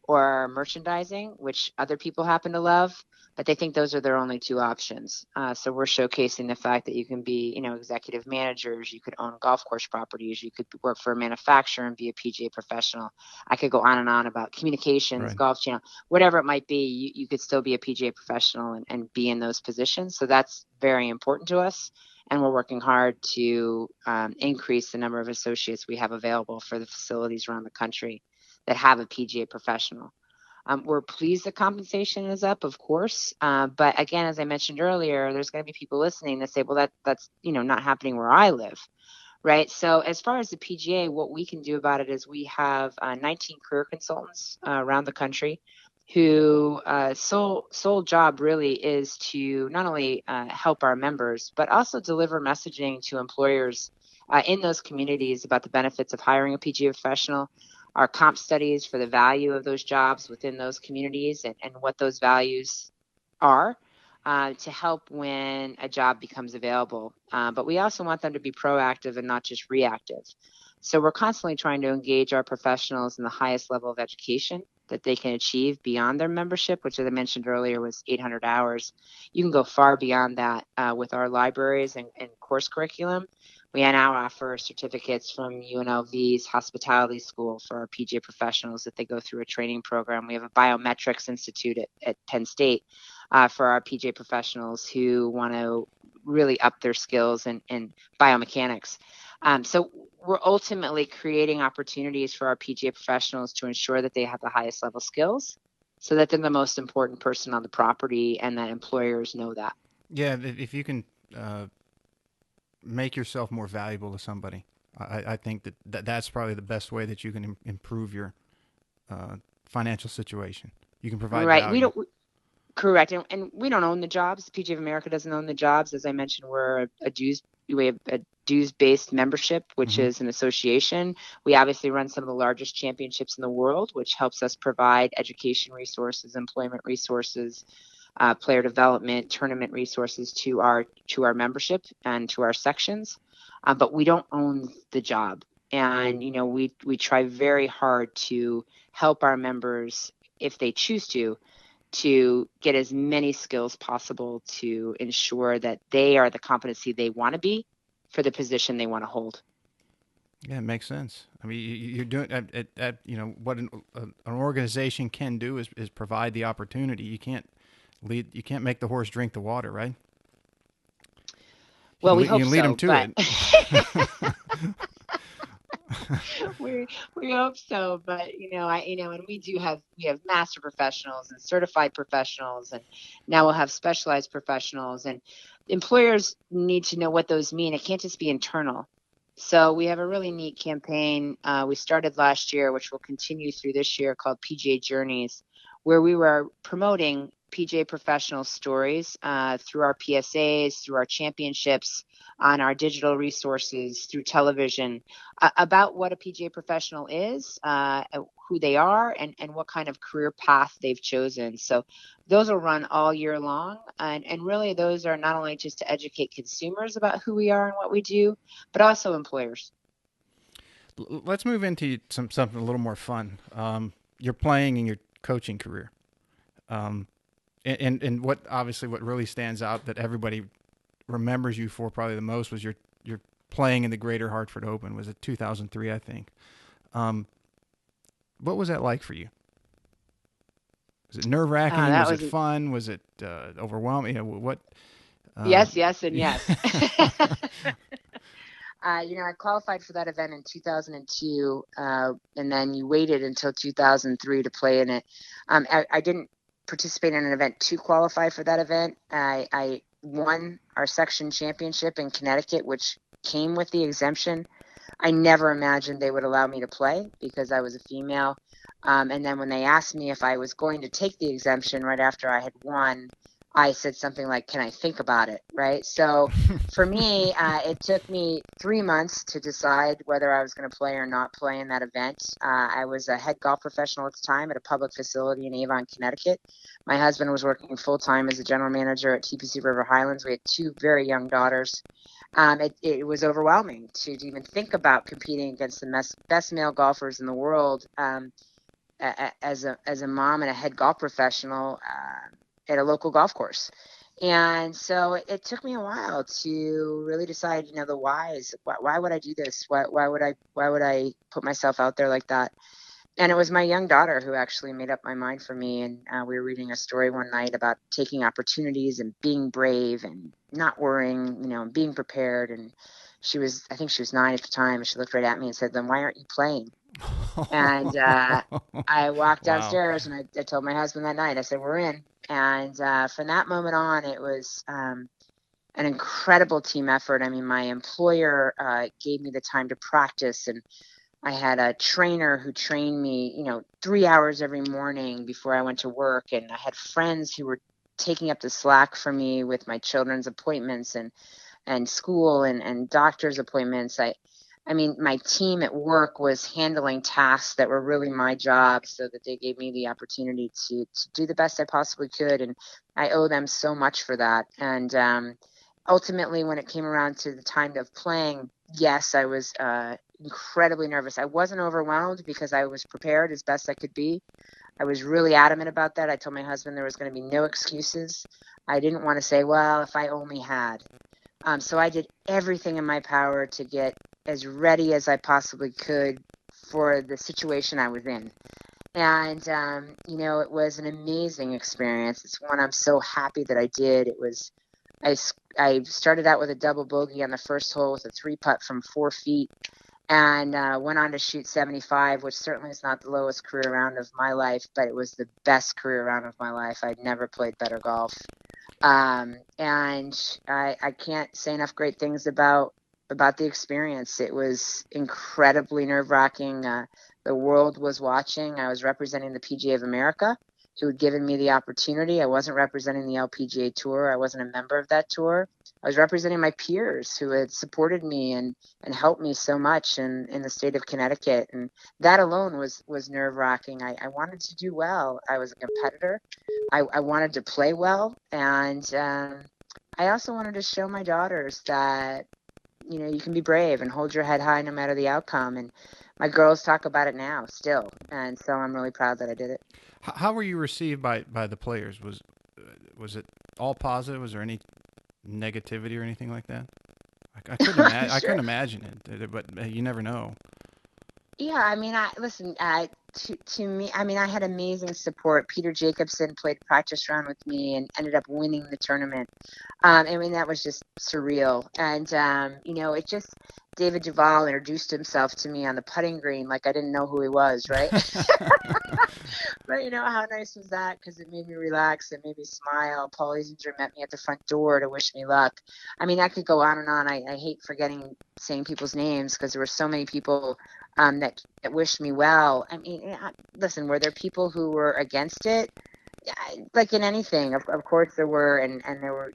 B: or merchandising, which other people happen to love, but they think those are their only two options. So we're showcasing the fact that you can be, executive managers, you could own golf course properties, you could work for a manufacturer and be a PGA professional. I could go on and on about communications,
A: Right.
B: golf channel, whatever it might be, you could still be a PGA professional and be in those positions. So that's very important to us. And we're working hard to increase the number of associates we have available for the facilities around the country that have a PGA professional. We're pleased that compensation is up, of course. But again, as I mentioned earlier, there's going to be people listening that say, well, that's not happening where I live, right? So as far as the PGA, what we can do about it is we have 19 career consultants around the country who sole job really is to not only help our members, but also deliver messaging to employers in those communities about the benefits of hiring a PGA professional, our comp studies for the value of those jobs within those communities and what those values are to help when a job becomes available. But we also want them to be proactive and not just reactive. So we're constantly trying to engage our professionals in the highest level of education that they can achieve beyond their membership, which, as I mentioned earlier, was 800 hours. You can go far beyond that with our libraries and course curriculum. We now offer certificates from UNLV's hospitality school for our PGA professionals that they go through a training program. We have a biometrics institute at Penn State for our PGA professionals who want to really up their skills in biomechanics. So we're ultimately creating opportunities for our PGA professionals to ensure that they have the highest level skills so that they're the most important person on the property and that employers know that.
A: Yeah, if you can make yourself more valuable to somebody, I think that's probably the best way that you can improve your financial situation. You can provide value.
B: Correct. And we don't own the jobs. PGA of America doesn't own the jobs. As I mentioned, we have a dues-based membership, which is an association. We obviously run some of the largest championships in the world, which helps us provide education resources, employment resources, player development, tournament resources to our membership and to our sections. But we don't own the job. And, we try very hard to help our members, if they choose to get as many skills possible to ensure that they are the competency they want to be for the position they want to hold.
A: Yeah, it makes sense. I mean, you're doing what an organization can do is provide the opportunity. You can't make the horse drink the water, right?
B: Well, we hope
A: you can lead them to it.
B: we hope so, but and we have master professionals and certified professionals, and now we'll have specialized professionals, and employers need to know what those mean. It can't just be internal. So we have a really neat campaign we started last year, which will continue through this year, called PGA Journeys, where we were promoting PGA professional stories through our PSAs, through our championships, on our digital resources, through television, about what a PGA professional is, who they are, and what kind of career path they've chosen. So those will run all year long. And really those are not only just to educate consumers about who we are and what we do, but also employers.
A: Let's move into something a little more fun. Your playing and your coaching career. And what really stands out that everybody remembers you for probably the most was your playing in the Greater Hartford Open. Was it 2003, I think? What was that like for you? Was it nerve-wracking? Was it fun? Was it overwhelming? What?
B: Yes, and yes. I qualified for that event in 2002, and then you waited until 2003 to play in it. I didn't participate in an event to qualify for that event. I won our section championship in Connecticut, which came with the exemption. I never imagined they would allow me to play because I was a female. And then when they asked me if I was going to take the exemption right after I had won, I said something like, "Can I think about it?" Right. So for me, it took me 3 months to decide whether I was going to play or not play in that event. I was a head golf professional at the time at a public facility in Avon, Connecticut. My husband was working full time as a general manager at TPC River Highlands. We had 2 very young daughters. It was overwhelming to even think about competing against the best male golfers in the world. As a mom and a head golf professional at a local golf course. And so it took me a while to really decide, the whys. Why would I do this? Why would I put myself out there like that? And it was my young daughter who actually made up my mind for me. And we were reading a story one night about taking opportunities and being brave and not worrying, and being prepared. And I think she was 9 at the time. And she looked right at me and said, "Then why aren't you playing?" And I walked
A: Wow.
B: downstairs and I told my husband that night, I said, "We're in." And from that moment on, it was an incredible team effort. I mean, my employer gave me the time to practice, and I had a trainer who trained me, 3 hours every morning before I went to work. And I had friends who were taking up the slack for me with my children's appointments and school and doctor's appointments. I mean, my team at work was handling tasks that were really my job, so that they gave me the opportunity to do the best I possibly could. And I owe them so much for that. And ultimately, when it came around to the time of playing, yes, I was incredibly nervous. I wasn't overwhelmed because I was prepared as best I could be. I was really adamant about that. I told my husband there was going to be no excuses. I didn't want to say, "Well, if I only had." So I did everything in my power to get as ready as I possibly could for the situation I was in. And, it was an amazing experience. It's one I'm so happy that I did. I started out with a double bogey on the first hole with a 3-putt from 4 feet, and went on to shoot 75, which certainly is not the lowest career round of my life, but it was the best career round of my life. I'd never played better golf. And I can't say enough great things about the experience. It was incredibly nerve-wracking. The world was watching. I was representing the PGA of America, who had given me the opportunity. I wasn't representing the LPGA Tour. I wasn't a member of that tour. I was representing my peers who had supported me and helped me so much in the state of Connecticut. And that alone was nerve-wracking. I wanted to do well. I was a competitor. I wanted to play well. And I also wanted to show my daughters that, you can be brave and hold your head high no matter the outcome. And my girls talk about it now still. And so I'm really proud that I did it.
A: How were you received by the players? Was it all positive? Was there any negativity or anything like that? I couldn't imagine.
B: Sure.
A: I couldn't imagine it, but you never know.
B: Yeah, I mean, to me, I mean, I had amazing support. Peter Jacobson played a practice round with me and ended up winning the tournament. I mean, that was just surreal. And, it just, David Duval introduced himself to me on the putting green like I didn't know who he was, right? But how nice was that? Because it made me relax. It made me smile. Paul Isinger met me at the front door to wish me luck. I mean, I could go on and on. I hate saying people's names because there were so many people that wished me well. I mean, listen, were there people who were against it? Like in anything, of course there were, and there were,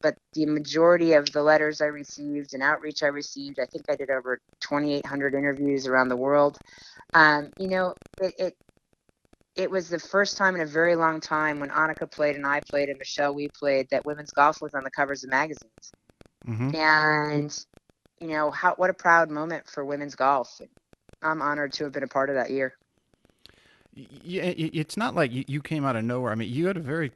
B: but the majority of the letters I received and outreach I received, I think I did over 2,800 interviews around the world. It was the first time in a very long time when Annika played and I played and Michelle we played that women's golf was on the covers of magazines.
A: Mm-hmm.
B: And what a proud moment for women's golf. I'm honored to have been a part of that year.
A: Yeah, it's not like you came out of nowhere. I mean, you had a very,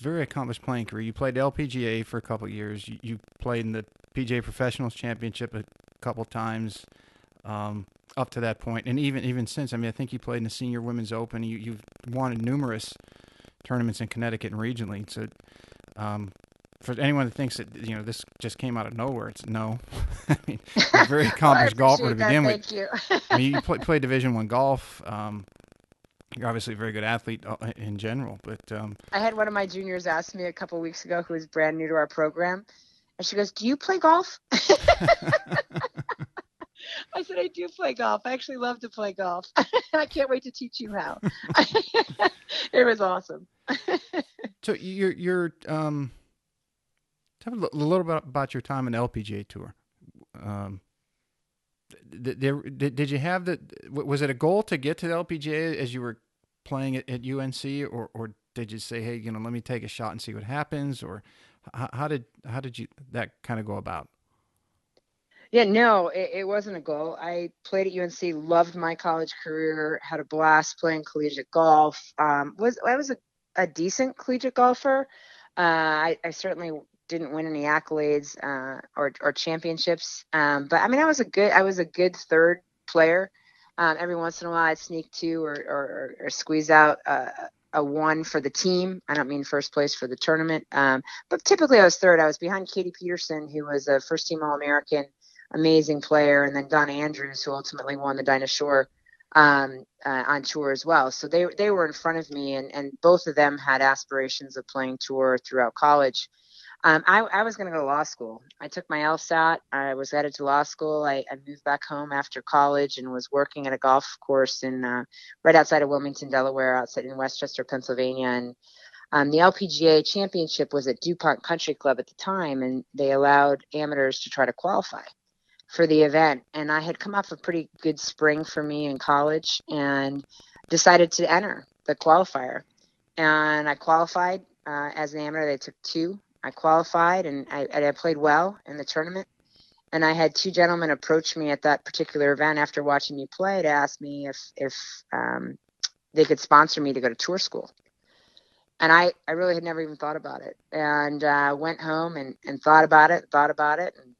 A: very accomplished playing career. You played LPGA for a couple of years. You played in the PGA Professionals Championship a couple times up to that point, and even since. I mean, I think you played in the Senior Women's Open. You've won numerous tournaments in Connecticut and regionally. So, for anyone that thinks that this just came out of nowhere, it's no. I mean, you're a very accomplished golfer to begin with.
B: Thank you.
A: I mean, you play Division I golf. You're obviously a very good athlete in general, but
B: I had one of my juniors ask me a couple of weeks ago, who was brand new to our program, and she goes, "Do you play golf?" I said, "I do play golf. I actually love to play golf. I can't wait to teach you how." It was awesome.
A: So tell me a little bit about your time in the LPGA Tour. Um, did you have was it a goal to get to the LPGA as you were playing at UNC, or did you say, hey, let me take a shot and see what happens, or how did you that kind of go about?
B: Yeah, no, it wasn't a goal. I played at UNC, loved my college career, had a blast playing collegiate golf. I was a decent collegiate golfer. I certainly didn't win any accolades or championships. But I mean, I was a good third player. Every once in a while, I'd sneak two or squeeze out a one for the team. I don't mean first place for the tournament. But typically, I was third. I was behind Katie Peterson, who was a first team All-American, amazing player, and then Donna Andrews, who ultimately won the Dinah Shore on tour as well. So they were in front of me, and both of them had aspirations of playing tour throughout college. I was going to go to law school. I took my LSAT. I was headed to law school. I moved back home after college and was working at a golf course in right outside of Wilmington, Delaware, outside in Westchester, Pennsylvania. And the LPGA championship was at DuPont Country Club at the time, and they allowed amateurs to try to qualify for the event. And I had come off a pretty good spring for me in college and decided to enter the qualifier. And I qualified as an amateur. They took two. I qualified, and I played well in the tournament. And I had two gentlemen approach me at that particular event after watching me play to ask me if they could sponsor me to go to tour school. And I really had never even thought about it, and went home and thought about it. And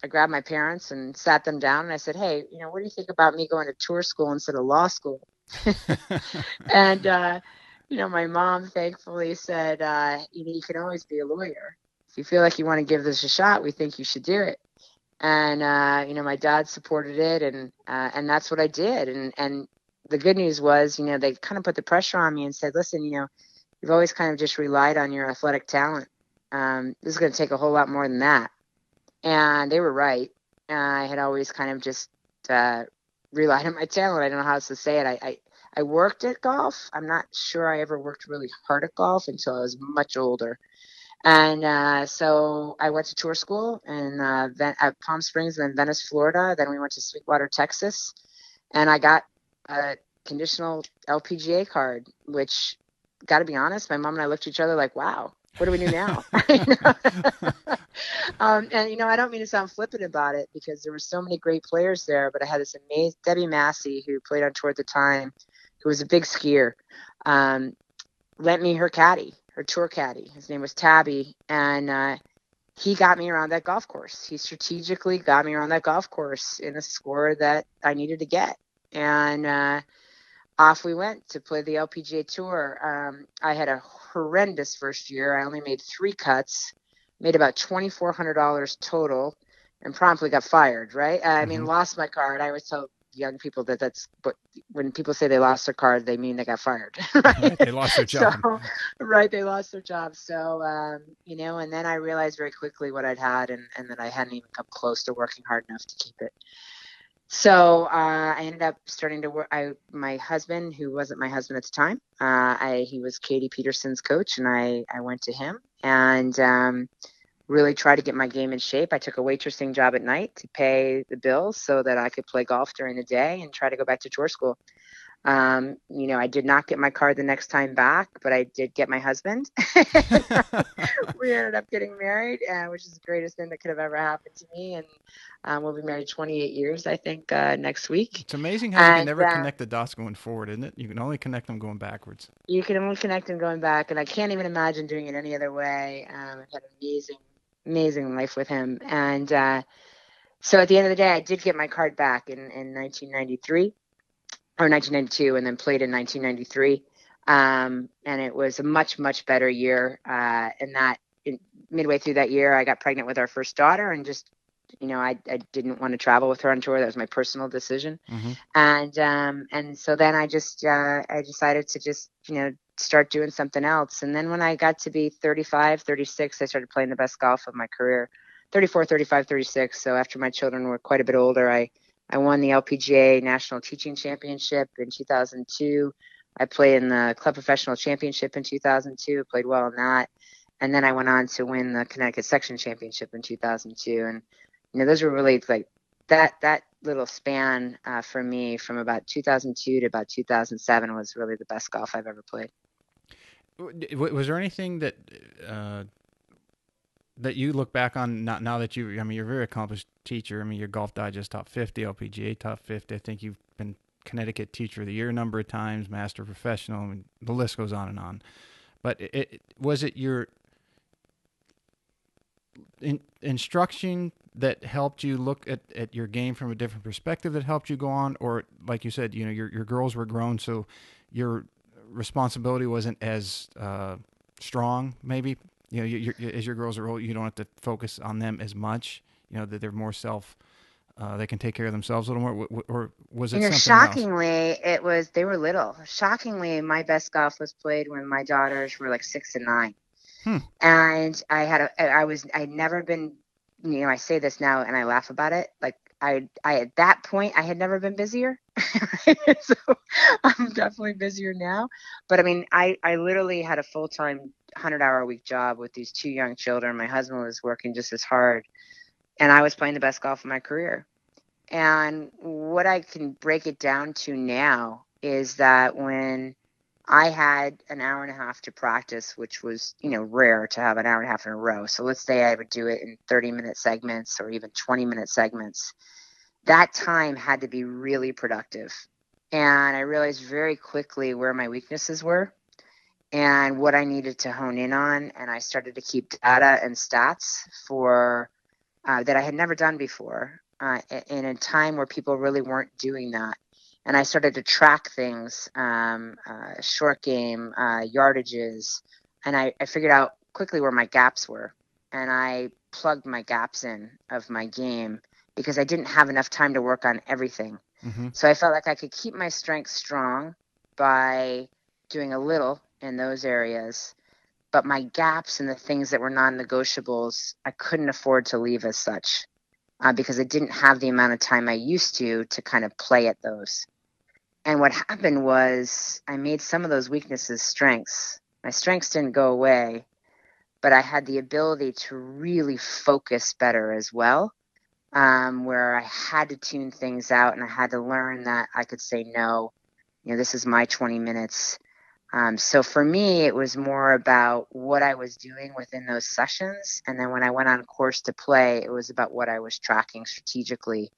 B: I grabbed my parents and sat them down, and I said, hey, what do you think about me going to tour school instead of law school? And my mom thankfully said, you can always be a lawyer. If you feel like you want to give this a shot, we think you should do it. And, my dad supported it, and that's what I did. And the good news was, they kind of put the pressure on me and said, listen, you've always kind of just relied on your athletic talent. This is going to take a whole lot more than that. And they were right. I had always kind of just relied on my talent. I don't know how else to say it. I worked at golf. I'm not sure I ever worked really hard at golf until I was much older. And so I went to tour school at Palm Springs and then Venice, Florida. Then we went to Sweetwater, Texas. And I got a conditional LPGA card, which, got to be honest, my mom and I looked at each other like, wow, what do we do now? And I don't mean to sound flippant about it, because there were so many great players there, but I had this amazing Debbie Massey, who played on tour at the time, who was a big skier, lent me her tour caddy. His name was Tabby, and he got me around that golf course. He strategically got me around that golf course in a score that I needed to get, and off we went to play the LPGA Tour. I had a horrendous first year. I only made 3 cuts, made about $2,400 total, and promptly got fired, right? I mean, lost my card. I always tell young people that's but when people say they lost their card, they mean they got fired. Right?
A: They lost their job.
B: So, right, they lost their job. So, and then I realized very quickly what I'd had, and that I hadn't even come close to working hard enough to keep it. So I ended up starting to work. My husband, who wasn't my husband at the time, he was Katie Peterson's coach, and I went to him and really tried to get my game in shape. I took a waitressing job at night to pay the bills so that I could play golf during the day and try to go back to tour school. I did not get my card the next time back, but I did get my husband. We ended up getting married, which is the greatest thing that could have ever happened to me. And we'll be married 28 years, I think, next week.
A: It's amazing how you can never connect the dots going forward, isn't it? You can only connect them going backwards.
B: You can only connect them going back, and I can't even imagine doing it any other way. I've had an amazing life with him. And so at the end of the day, I did get my card back in 1993. Or 1992, and then played in 1993. And it was a much, much better year. Midway through that year, I got pregnant with our first daughter, and just, I didn't want to travel with her on tour. That was my personal decision. And so then I decided to just, start doing something else. And then when I got to be 35, 36, I started playing the best golf of my career, 34, 35, 36. So after my children were quite a bit older, I won the LPGA National Teaching Championship in 2002. I played in the Club Professional Championship in 2002, played well in that. And then I went on to win the Connecticut Section Championship in 2002. And, those were really like that little span for me from about 2002 to about 2007 was really the best golf I've ever played.
A: Was there anything that that you look back on now that you're a very accomplished teacher? I mean, you're Golf Digest top 50, LPGA top 50. I think you've been Connecticut Teacher of the Year a number of times, Master Professional. I mean, the list goes on and on. But was it your instruction that helped you look at your game from a different perspective that helped you go on? Or like you said, your girls were grown, so your responsibility wasn't as strong, maybe? As your girls are old, you don't have to focus on them as much, that they're more they can take care of themselves a little more, or was it something
B: shockingly,
A: else?
B: They were little. Shockingly, my best golf was played when my daughters were like 6 and 9. And I'd never been, I say this now and I laugh about it. Like I at that point, I had never been busier. So I'm definitely busier now. But I mean, I literally had a full-time 100-hour-a-week job with these 2 young children. My husband was working just as hard, and I was playing the best golf of my career. And what I can break it down to now is that when I had an hour and a half to practice, which was, rare to have an hour and a half in a row. So let's say I would do it in 30-minute segments or even 20-minute segments. That time had to be really productive. And I realized very quickly where my weaknesses were and what I needed to hone in on. And I started to keep data and stats for that I had never done before in a time where people really weren't doing that. And I started to track things, short game, yardages, and I figured out quickly where my gaps were. And I plugged my gaps in of my game because I didn't have enough time to work on everything.
A: Mm-hmm.
B: So I felt like I could keep my strengths strong by doing a little in those areas. But my gaps and the things that were non-negotiables, I couldn't afford to leave as such because I didn't have the amount of time I used to kind of play at those. And what happened was I made some of those weaknesses strengths. My strengths didn't go away, but I had the ability to really focus better as well, where I had to tune things out and I had to learn that I could say no. This is my 20 minutes. So for me, it was more about what I was doing within those sessions. And then when I went on course to play, it was about what I was tracking strategically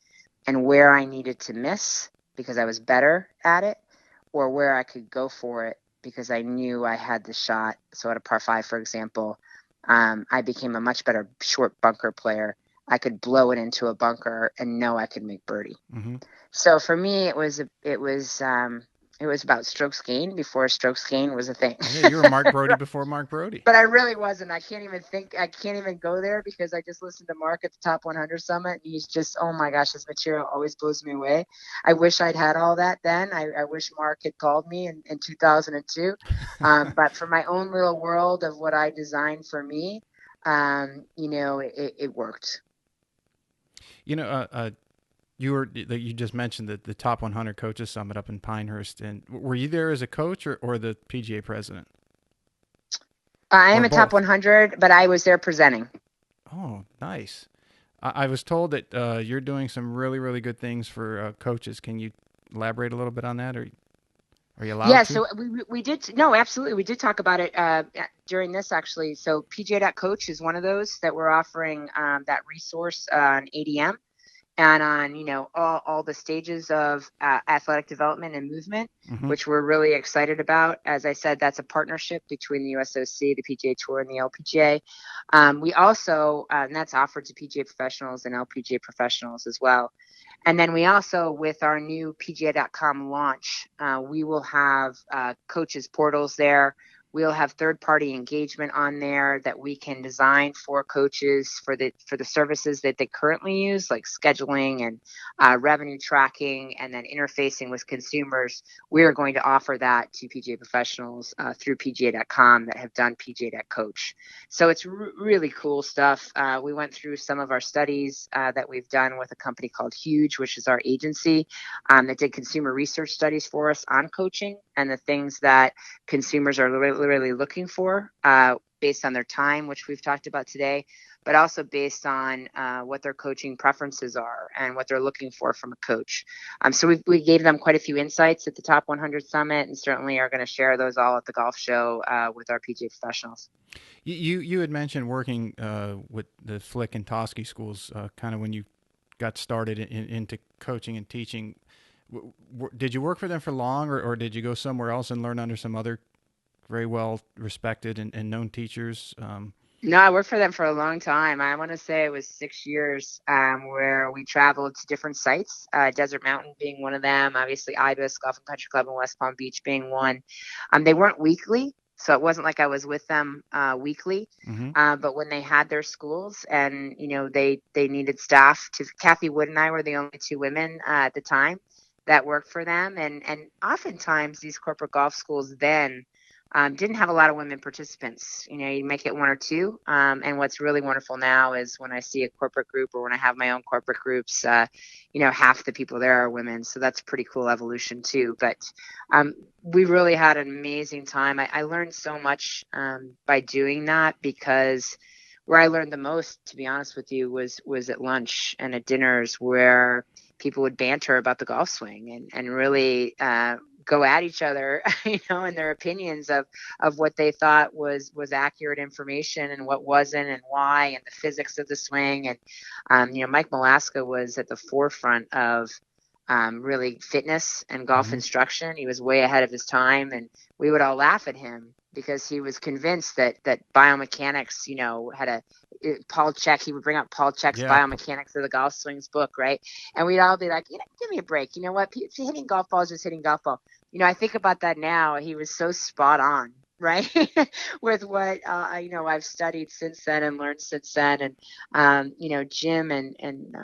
B: and where I needed to miss because I was better at it, or where I could go for it because I knew I had the shot. So at a par 5, for example, I became a much better short bunker player. I could blow it into a bunker and know I could make birdie.
A: Mm-hmm.
B: So for me, it was about strokes gained before strokes gained was a thing.
A: Yeah, you were Mark Brody before Mark Brody.
B: But I really wasn't. I can't even go there because I just listened to Mark at the Top 100 Summit. And he's just, oh my gosh, his material always blows me away. I wish I'd had all that then. I wish Mark had called me in 2002. But for my own little world of what I designed for me, it worked.
A: You just mentioned the Top 100 Coaches Summit up in Pinehurst, and were you there as a coach or the PGA president?
B: I am a Top 100, but I was there presenting.
A: Oh, nice. I was told that you're doing some really, really good things for coaches. Can you elaborate a little bit on that, or are you allowed to?
B: Yeah, so we did. No, absolutely. We did talk about it during this, actually. So PGA.Coach is one of those that we're offering that resource on ADM. And on, all the stages of athletic development and movement,
A: mm-hmm.
B: which we're really excited about. As I said, that's a partnership between the USOC, the PGA Tour, and the LPGA. We also, and that's offered to PGA professionals and LPGA professionals as well. And then we also, with our new PGA.com launch, we will have coaches portals there We'll have third-party engagement on there that we can design for coaches for the services that they currently use, like scheduling and revenue tracking, and then interfacing with consumers. We are going to offer that to PGA professionals through PGA.com that have done PGA.coach. So it's really cool stuff. We went through some of our studies that we've done with a company called Huge, which is our agency that did consumer research studies for us on coaching and the things that consumers are really looking for based on their time, which we've talked about today, but also based on what their coaching preferences are and what they're looking for from a coach. So we gave them quite a few insights at the Top 100 Summit, and certainly are going to share those all at the golf show with our PGA professionals.
A: You had mentioned working with the Flick and Toski schools kind of when you got started into coaching and teaching. Did you work for them for long, or did you go somewhere else and learn under some other very well respected and known teachers?
B: No, I worked for them for a long time. I want to say it was 6 years where we traveled to different sites, Desert Mountain being one of them, obviously Ibis Golf and Country Club in West Palm Beach being one. They weren't weekly, so it wasn't like I was with them weekly.
A: Mm-hmm.
B: But when they had their schools and, they needed staff Kathy Wood and I were the only two women at the time that worked for them. And oftentimes these corporate golf schools then didn't have a lot of women participants. You make it one or two. And what's really wonderful now is when I see a corporate group or when I have my own corporate groups, half the people there are women. So that's a pretty cool evolution too. But we really had an amazing time. I learned so much by doing that, because where I learned the most, to be honest with you, was at lunch and at dinners where people would banter about the golf swing and really go at each other, and their opinions of what they thought was accurate information and what wasn't and why, and the physics of the swing. And, Mike Malaska was at the forefront of really fitness and golf
A: Mm-hmm.
B: instruction. He was way ahead of his time, and we would all laugh at him because he was convinced that biomechanics, had Paul Check. He would bring up Paul Check's
A: Yeah.
B: Biomechanics of the Golf Swings book, right? And we'd all be like, give me a break. You know what? Hitting golf balls is hitting golf ball. I think about that now. He was so spot on, right? With what, I've studied since then and learned since then. And, Jim and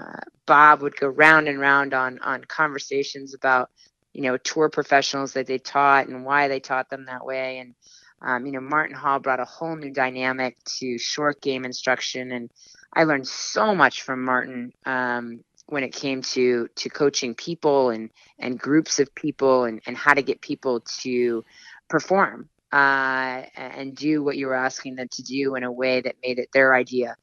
B: Bob would go round and round on conversations about, tour professionals that they taught and why they taught them that way. And, Martin Hall brought a whole new dynamic to short game instruction. And I learned so much from Martin when it came to coaching people and groups of people and how to get people to perform and do what you were asking them to do in a way that made it their idea.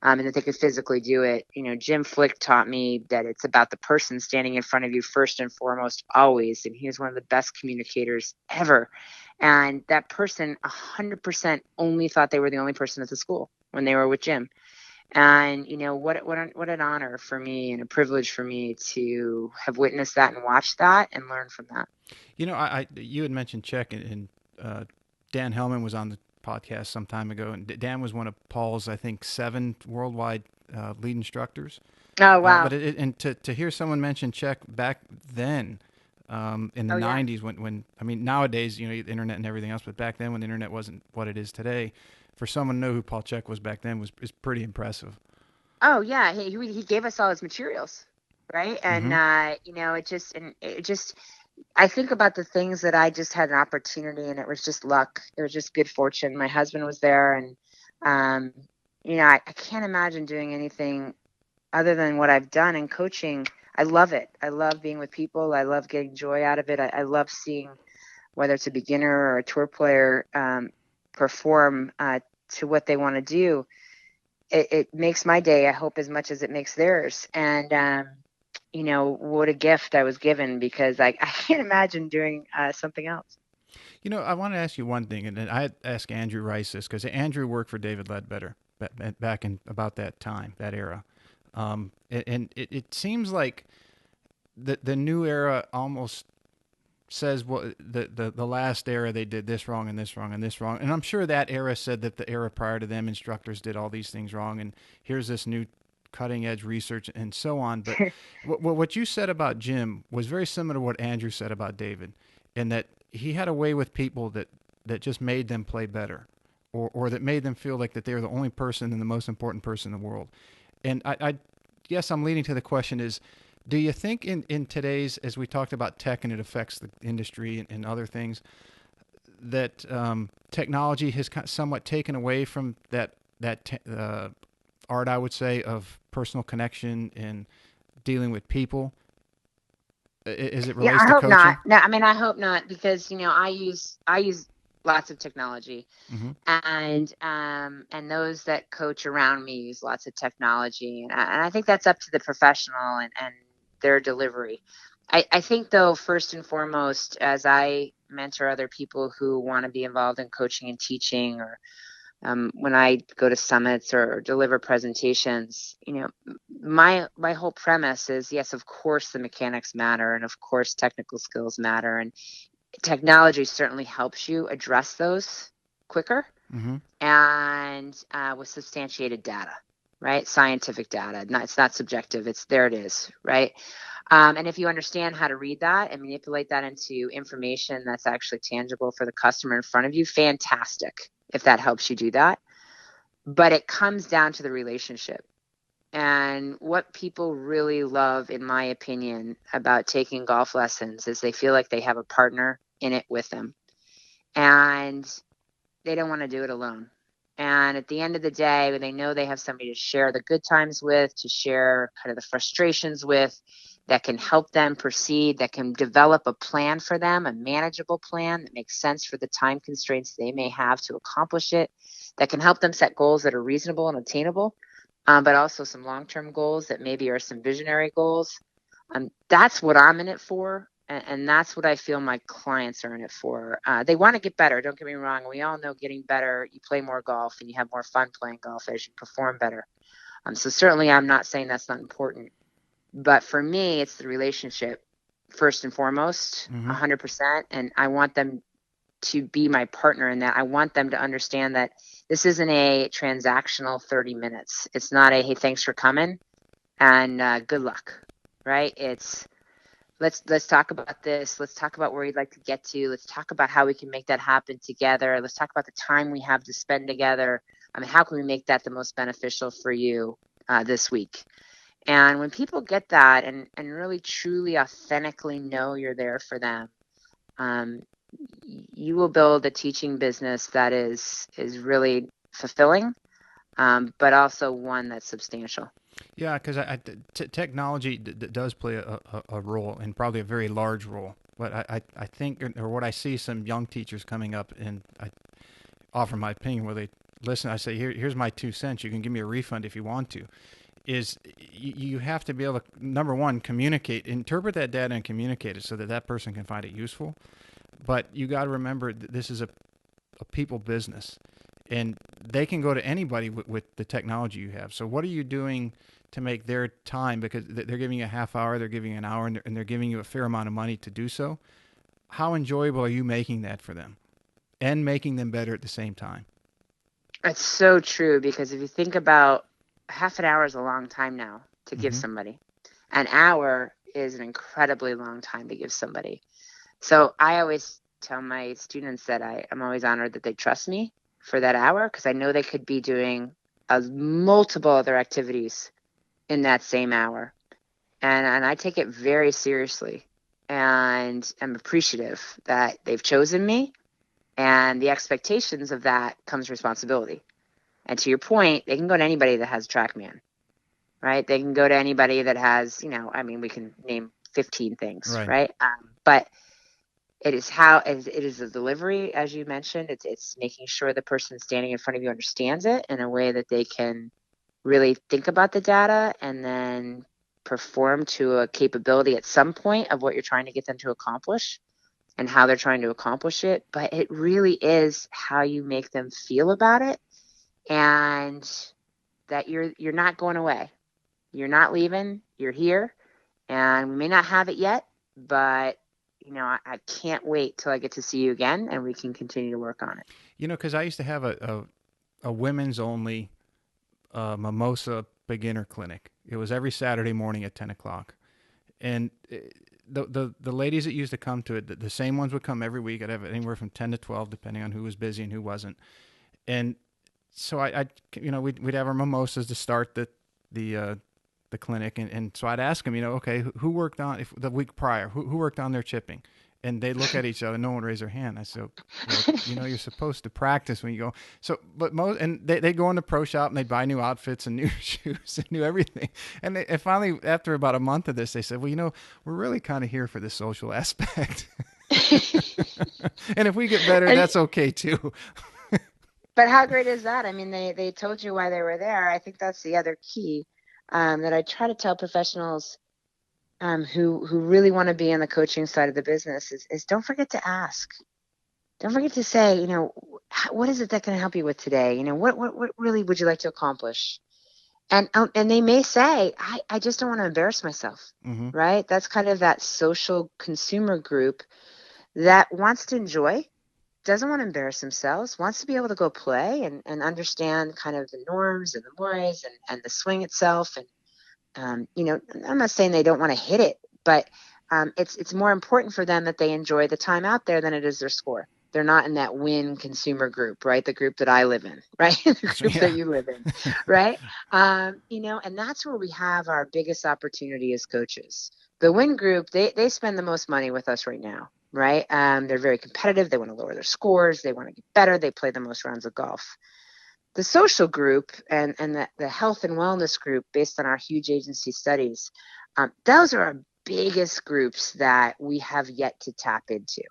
B: And that they could physically do it. Jim Flick taught me that it's about the person standing in front of you first and foremost, always. And he was one of the best communicators ever. And that person 100% only thought they were the only person at the school when they were with Jim. And, what an honor for me and a privilege for me to have witnessed that and watched that and learned from that.
A: You had mentioned Czech, and Dan Hellman was on the podcast some time ago, and Dan was one of Paul's, I think, 7 worldwide lead instructors.
B: Oh, wow.
A: But to hear someone mention Czech back then in the 90s, when nowadays, the internet and everything else, but back then when the internet wasn't what it is today, for someone to know who Paul Czech was back then is pretty impressive.
B: Oh, yeah. He gave us all his materials, right? And,
A: mm-hmm.
B: it just, I think about the things that I just had an opportunity, and it was just luck. It was just good fortune. My husband was there, and, I can't imagine doing anything other than what I've done in coaching. I love it. I love being with people. I love getting joy out of it. I love seeing whether it's a beginner or a tour player perform to what they want to do. It makes my day, I hope, as much as it makes theirs. And, what a gift I was given, because I can't imagine doing something else.
A: I want to ask you one thing, and I asked Andrew Rice this, because Andrew worked for David Ledbetter back in about that time, that era. And it seems like the new era almost says, well, the last era they did this wrong and this wrong and this wrong. And I'm sure that era said that the era prior to them, instructors did all these things wrong, and here's this new cutting edge research and so on. But what you said about Jim was very similar to what Andrew said about David, in that he had a way with people that that just made them play better, or that made them feel like that they're the only person and the most important person in the world. And I guess I'm leading to the question is, do you think in today's, as we talked about tech and it affects the industry and other things, that technology has somewhat taken away from that art, I would say, of personal connection and dealing with people, as it
B: Yeah,
A: relates
B: I
A: to
B: hope not.
A: coaching?
B: No, I mean, I hope not, because I use lots of technology,
A: Mm-hmm.
B: and those that coach around me use lots of technology, and I think that's up to the professional and their delivery. I think, though, first and foremost, as I mentor other people who want to be involved in coaching and teaching, or when I go to summits or deliver presentations, my whole premise is, yes, of course the mechanics matter, and of course technical skills matter, and technology certainly helps you address those quicker,
A: Mm-hmm.
B: and with substantiated data, right? Scientific data. It's not subjective. There it is, right? And if you understand how to read that and manipulate that into information that's actually tangible for the customer in front of you, fantastic, if that helps you do that. But it comes down to the relationship. And what people really love, in my opinion, about taking golf lessons is they feel like they have a partner in it with them. And they don't want to do it alone. And at the end of the day, they know they have somebody to share the good times with, to share kind of the frustrations with, that can help them proceed, that can develop a plan for them, a manageable plan that makes sense for the time constraints they may have to accomplish it, that can help them set goals that are reasonable and attainable, but also some long-term goals that maybe are some visionary goals. That's what I'm in it for. And that's what I feel my clients are in it for. They want to get better. Don't get me wrong. We all know getting better, you play more golf and you have more fun playing golf as you perform better. So certainly I'm not saying that's not important. But for me, it's the relationship first and foremost,
A: Mm-hmm.
B: 100%. And I want them to be my partner in that. I want them to understand that this isn't a transactional 30 minutes. It's not a, hey, thanks for coming and good luck, right? It's, let's talk about this. Let's talk about where you'd like to get to. Let's talk about how we can make that happen together. Let's talk about the time we have to spend together. I mean, how can we make that the most beneficial for you this week? And when people get that and really truly authentically know you're there for them, um, you will build a teaching business that is really fulfilling, but also one that's substantial.
A: Yeah, because technology does play a role, and probably a very large role. But I think, or what I see some young teachers coming up, and I offer my opinion where they listen. I say, here's my 2 cents. You can give me a refund if you want to. Is you have to be able to, number one, communicate, interpret that data and communicate it so that that person can find it useful. But you got to remember this is a people business, and they can go to anybody with the technology you have. So what are you doing to make their time, because they're giving you a half hour, they're giving you an hour, and they're giving you a fair amount of money to do so? How enjoyable are you making that for them and making them better at the same time?
B: It's so true, because if you think about, half an hour is a long time now to give
A: Mm-hmm.
B: somebody. An hour is an incredibly long time to give somebody. So I always tell my students that I'm always honored that they trust me for that hour, because I know they could be doing multiple other activities in that same hour. And I take it very seriously, and I'm appreciative that they've chosen me, and the expectations of that comes responsibility. And to your point, they can go to anybody that has TrackMan, right? They can go to anybody that has, we can name 15 things,
A: Right.
B: right? But it is the delivery, as you mentioned. It's making sure the person standing in front of you understands it in a way that they can really think about the data and then perform to a capability at some point of what you're trying to get them to accomplish and how they're trying to accomplish it. But it really is how you make them feel about it, and that you're not going away. You're not leaving. You're here, and we may not have it yet, but I can't wait till I get to see you again and we can continue to work on it.
A: Because I used to have a women's only mimosa beginner clinic. It was every Saturday morning at 10 o'clock. And the ladies that used to come to it, the same ones would come every week. I'd have anywhere from 10 to 12, depending on who was busy and who wasn't. And so we'd have our mimosas to start the clinic, and so I'd ask them, okay, who worked on if the week prior, who worked on their chipping, and they look at each other. No one raised their hand. I said, well, you're supposed to practice when you go. So, but they go in the pro shop and they buy new outfits and new shoes and new everything. And finally, after about a month of this, they said, well, we're really kind of here for the social aspect. And if we get better, that's okay too.
B: But how great is that? I mean, they told you why they were there. I think that's the other key that I try to tell professionals who really want to be on the coaching side of the business is don't forget to ask. Don't forget to say, what is it that can help you with today? What really would you like to accomplish? And they may say, I just don't want to embarrass myself,
A: mm-hmm.
B: right? That's kind of that social consumer group that wants to enjoy, doesn't want to embarrass themselves, wants to be able to go play and understand kind of the norms and the mores and the swing itself. And, I'm not saying they don't want to hit it, but it's more important for them that they enjoy the time out there than it is their score. They're not in that win consumer group, right? The group that I live in, right? The group that you live in, right? And that's where we have our biggest opportunity as coaches. The win group, they spend the most money with us right now, right? They're very competitive. They want to lower their scores. They want to get better. They play the most rounds of golf. The social group and the health and wellness group, based on our huge agency studies, those are our biggest groups that we have yet to tap into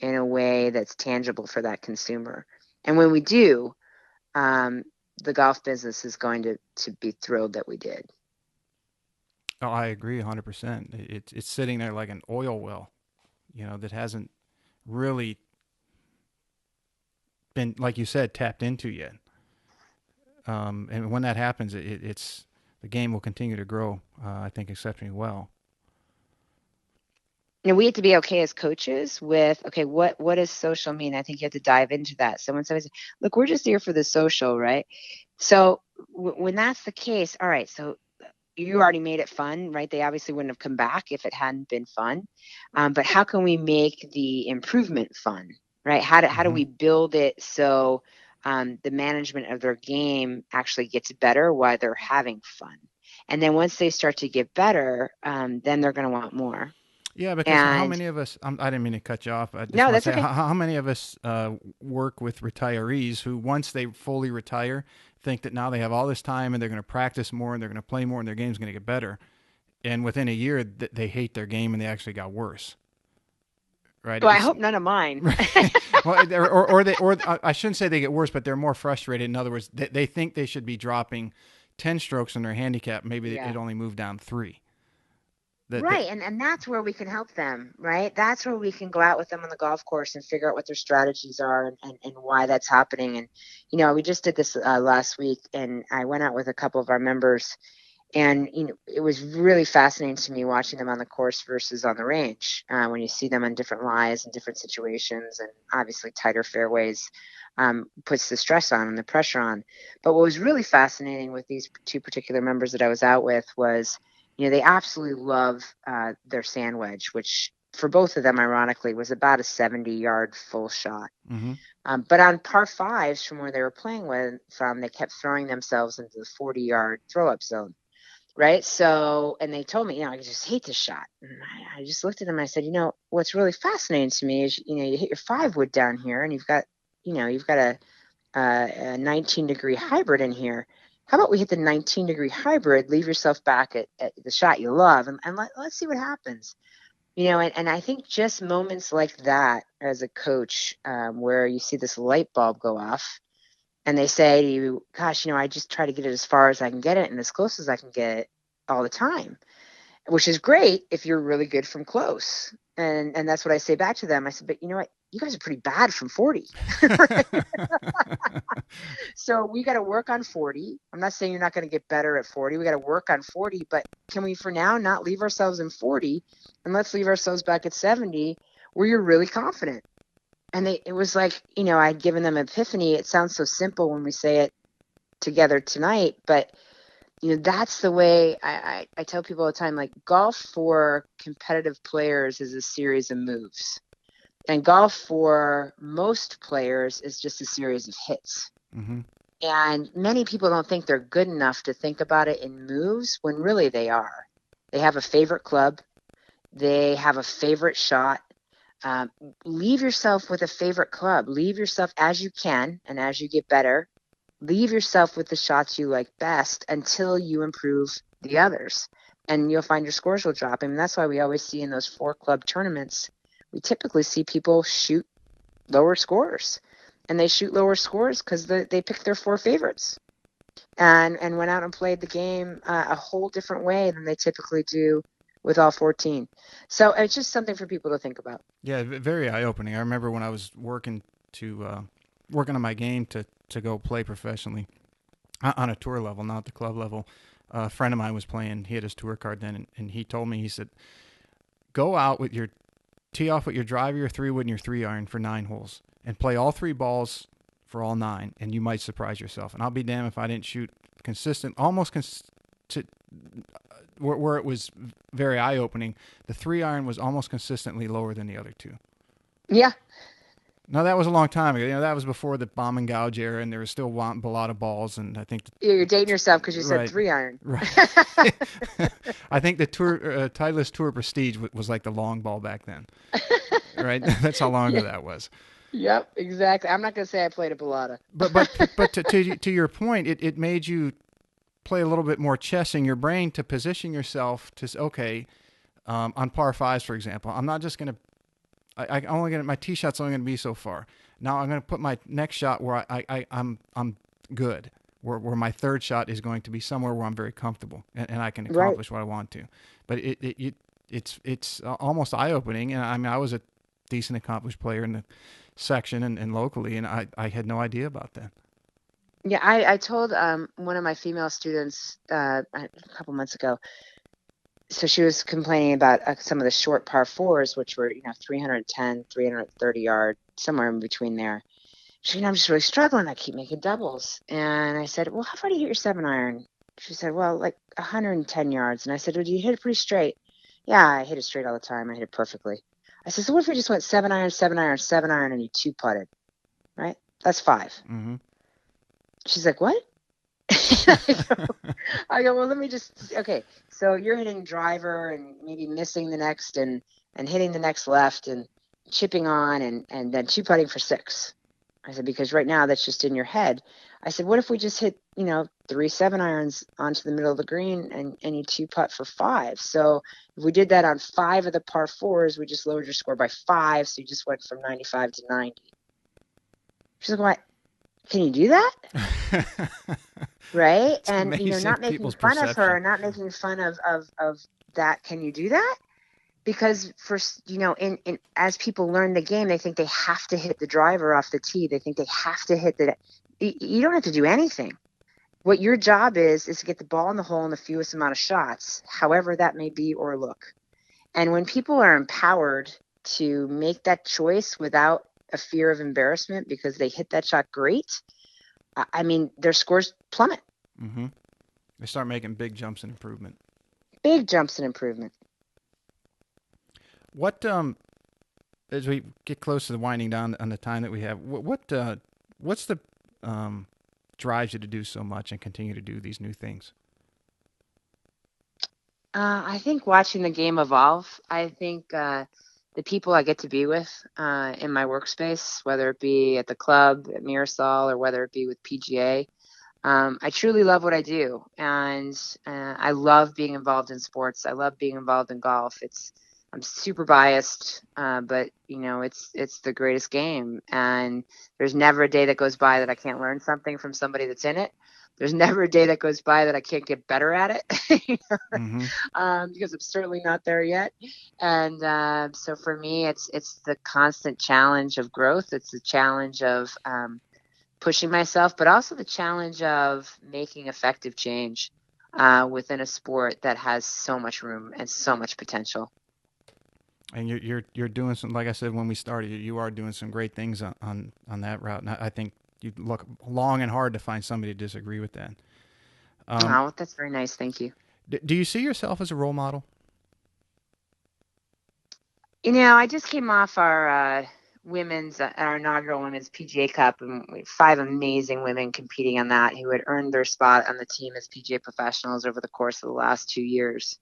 B: in a way that's tangible for that consumer. And when we do, the golf business is going to be thrilled that we did.
A: Oh, I agree 100%. It's sitting there like an oil well, that hasn't really been, like you said, tapped into yet. And when that happens, it's the game will continue to grow, I think, exceptionally well.
B: We have to be okay as coaches with, okay, what does social mean? I think you have to dive into that. So when somebody says, look, we're just here for the social, right? So when that's the case, all right, so you already made it fun, right? They obviously wouldn't have come back if it hadn't been fun. But how can we make the improvement fun, right? How do we build it so the management of their game actually gets better while they're having fun? And then once they start to get better, then they're going to want more.
A: Yeah, because how many of us, I didn't mean to cut you off. I just
B: no,
A: want to
B: that's
A: say,
B: okay.
A: how many of us work with retirees who, once they fully retire, think that now they have all this time and they're going to practice more and they're going to play more and their game's going to get better. And within a year, they hate their game and they actually got worse. Right?
B: Well, I hope none of mine.
A: Right. Well, or I shouldn't say they get worse, but they're more frustrated. In other words, they think they should be dropping 10 strokes on their handicap. Maybe it only moved down 3.
B: Right. And that's where we can help them, right? That's where we can go out with them on the golf course and figure out what their strategies are and why that's happening. And, we just did this last week, and I went out with a couple of our members, and, it was really fascinating to me watching them on the course versus on the range when you see them on different lies and different situations, and obviously tighter fairways puts the stress on and the pressure on. But what was really fascinating with these 2 particular members that I was out with was, they absolutely love their sand wedge, which for both of them, ironically, was about a 70-yard full shot.
A: Mm-hmm.
B: But on par 5s from where they were playing from, they kept throwing themselves into the 40-yard throw-up zone, right? So, and they told me, I just hate this shot. And I just looked at them and I said, what's really fascinating to me is, you hit your 5-wood down here and you've got a 19-degree hybrid in here. How about we hit the 19-degree hybrid, leave yourself back at the shot you love, and let's see what happens. And I think just moments like that as a coach, where you see this light bulb go off and they say to you, gosh, I just try to get it as far as I can get it and as close as I can get it all the time, which is great if you're really good from close. And that's what I say back to them. I said, but you know what? You guys are pretty bad from 40. So we got to work on 40. I'm not saying you're not going to get better at 40. We got to work on 40, but can we for now not leave ourselves in 40 and let's leave ourselves back at 70 where you're really confident? And it was like, I'd given them an epiphany. It sounds so simple when we say it together tonight, but that's the way I tell people all the time, like golf for competitive players is a series of moves. And golf for most players is just a series of hits.
A: Mm-hmm.
B: And many people don't think they're good enough to think about it in moves when really they are. They have a favorite club. They have a favorite shot. Leave yourself with a favorite club. Leave yourself as you can, and as you get better, leave yourself with the shots you like best until you improve the others. And you'll find your scores will drop. I mean, that's why we always see in those 4-club tournaments, we typically see people shoot lower scores. And they shoot lower scores because they pick their 4 favorites and went out and played the game a whole different way than they typically do with all 14. So it's just something for people to think about.
A: Yeah, very eye-opening. I remember when I was working on my game to go play professionally on a tour level, not the club level. A friend of mine was playing. He had his tour card then, and he told me, he said, go out with your tee off with your driver, your 3-wood, and your 3-iron for 9 holes, and play all 3 balls for all 9, and you might surprise yourself. And I'll be damned if I didn't shoot consistent, where it was very eye-opening. The 3-iron was almost consistently lower than the other 2.
B: Yeah.
A: Now, that was a long time ago. That was before the bomb and gouge era, and there was still a lot of balls. And I think
B: you're dating yourself because you said 3-iron.
A: Right. I think the Titleist Tour Prestige was like the long ball back then. Right. That's how long ago that was.
B: Yep, exactly. I'm not going to say I played a balata.
A: But to your point, it made you play a little bit more chess in your brain to position yourself to on par 5s, for example. I'm not just going to. My tee shot's only going to be so far. Now I'm going to put my next shot where I'm good, where my third shot is going to be somewhere where I'm very comfortable and I can accomplish what I want to. But it's almost eye-opening. And I mean, I was a decent accomplished player in the section and locally, and I had no idea about that.
B: Yeah, I told one of my female students a couple months ago. So she was complaining about some of the short par 4s, which were 310, 330 yard, somewhere in between there. She said, I'm just really struggling. I keep making doubles. And I said, well, how far do you hit your 7-iron? She said, well, like 110 yards. And I said, well, do you hit it pretty straight? Yeah, I hit it straight all the time. I hit it perfectly. I said, so what if we just went 7-iron, 7-iron, 7-iron, and you 2-putted, right? That's 5.
A: Mm-hmm.
B: She's like, what? I go, well, let me okay. So you're hitting driver and maybe missing the next and hitting the next left and chipping on and then 2-putting for 6. I said, because right now that's just in your head. I said, what if we just hit, 3 7-irons onto the middle of the green and you 2-putt for 5? So if we did that on 5 of the par 4s, we just lowered your score by 5. So you just went from 95 to 90. She's like, what? Can you do that? Right?
A: It's
B: and, not making fun of her, not making fun of that. Can you do that? Because as people learn the game, they think they have to hit the driver off the tee. They think they have to hit you don't have to do anything. What your job is to get the ball in the hole in the fewest amount of shots, however that may be or look. And when people are empowered to make that choice without a fear of embarrassment because they hit that shot great, I mean, their scores plummet.
A: Mm-hmm. They start making big jumps in improvement.
B: Big jumps in improvement.
A: What as we get close to the winding down on the time that we have, what's the drives you to do so much and continue to do these new things?
B: I think watching the game evolve. I think the people I get to be with in my workspace, whether it be at the club, at Mirasol, or whether it be with PGA, I truly love what I do. And I love being involved in sports. I love being involved in golf. I'm super biased, but it's the greatest game. And there's never a day that goes by that I can't learn something from somebody that's in it. There's never a day that goes by that I can't get better at it,
A: Mm-hmm.
B: Because I'm certainly not there yet. And so for me, it's the constant challenge of growth. It's the challenge of pushing myself, but also the challenge of making effective change within a sport that has so much room and so much potential.
A: And you're doing some, like I said when we started, you are doing some great things on that route. And I think you look long and hard to find somebody to disagree with that.
B: Oh, that's very nice. Thank you.
A: Do you see yourself as a role model?
B: I just came off our inaugural women's PGA Cup, and we had 5 amazing women competing on that who had earned their spot on the team as PGA professionals over the course of the last 2 years.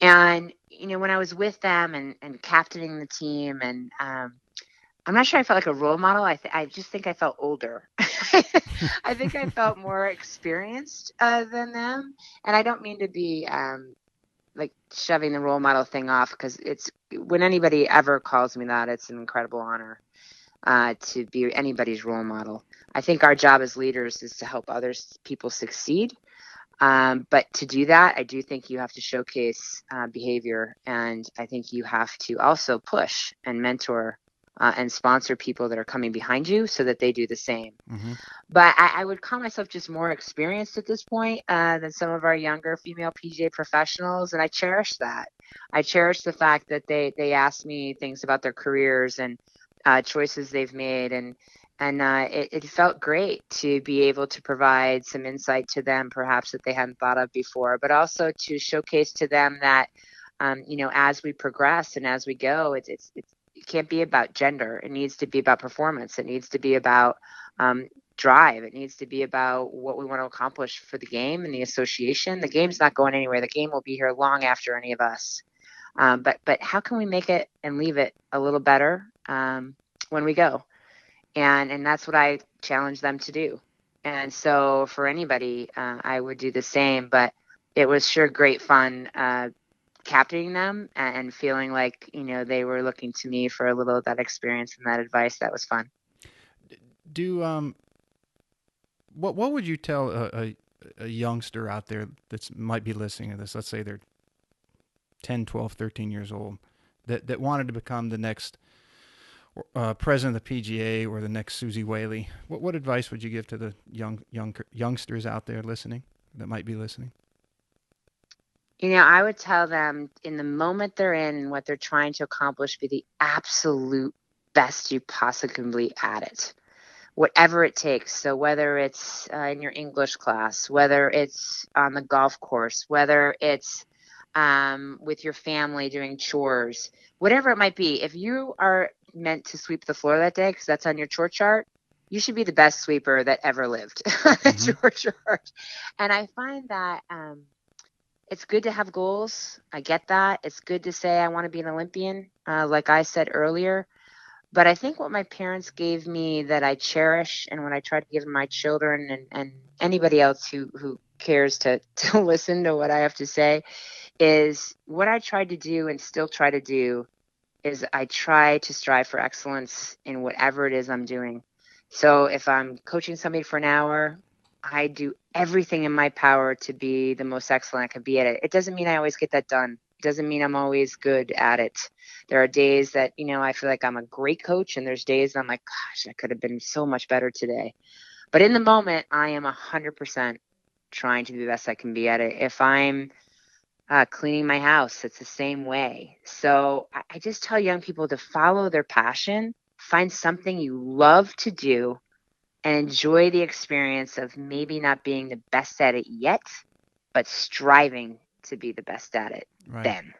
B: And when I was with them and captaining the team, and I'm not sure I felt like a role model. I just think I felt older. I think I felt more experienced than them, and I don't mean to be like shoving the role model thing off, because it's, when anybody ever calls me that, it's an incredible honor to be anybody's role model. I think our job as leaders is to help people succeed. But to do that, I do think you have to showcase behavior, and I think you have to also push and mentor and sponsor people that are coming behind you so that they do the same.
A: Mm-hmm.
B: But I would call myself just more experienced at this point than some of our younger female PGA professionals, and I cherish that. I cherish the fact that they ask me things about their careers and choices they've made, and it felt great to be able to provide some insight to them, perhaps that they hadn't thought of before, but also to showcase to them that as we progress and as we go, it can't be about gender. It needs to be about performance. It needs to be about drive. It needs to be about what we want to accomplish for the game and the association. The game's not going anywhere. The game will be here long after any of us. But how can we make it and leave it a little better when we go? And that's what I challenge them to do. And so for anybody, I would do the same. But it was sure great fun captaining them and feeling like they were looking to me for a little of that experience and that advice. That was fun.
A: What would you tell a youngster out there that might be listening to this? Let's say they're 10, 12, 13 years old that wanted to become the next president of the PGA or the next Suzy Whaley. What advice would you give to the youngsters out there listening that might be listening?
B: I would tell them, in the moment they're in and what they're trying to accomplish, be the absolute best you possibly at it, whatever it takes. So whether it's in your English class, whether it's on the golf course, whether it's with your family doing chores, whatever it might be, if you are meant to sweep the floor that day because that's on your chore chart, you should be the best sweeper that ever lived on the chore chart. And I find that it's good to have goals. I get that. It's good to say I want to be an Olympian, like I said earlier. But I think what my parents gave me that I cherish, and what I try to give my children and anybody else who cares to listen to what I have to say, is what I tried to do and still try to do is I try to strive for excellence in whatever it is I'm doing. So if I'm coaching somebody for an hour, I do everything in my power to be the most excellent I can be at it. It doesn't mean I always get that done. It doesn't mean I'm always good at it. There are days that, I feel like I'm a great coach, and there's days that I'm like, gosh, I could have been so much better today. But in the moment, I am 100% trying to be the best I can be at it. If I'm cleaning my house, it's the same way. So I just tell young people to follow their passion, find something you love to do, and enjoy the experience of maybe not being the best at it yet, but striving to be the best at it then.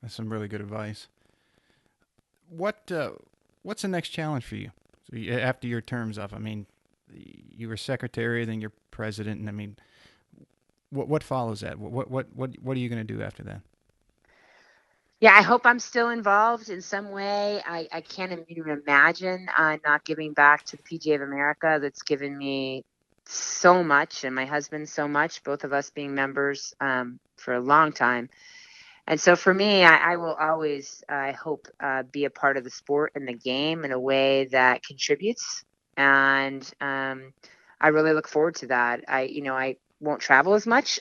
A: That's some really good advice. What's the next challenge for you? So after your term's up, I mean, you were secretary, then you're president, and I mean, what follows that? What are you going to do after that?
B: Yeah, I hope I'm still involved in some way. I can't even imagine not giving back to the PGA of America. That's given me so much, and my husband so much, both of us being members for a long time. And so for me, I will always, I hope, be a part of the sport and the game in a way that contributes. And I really look forward to that. I won't travel as much.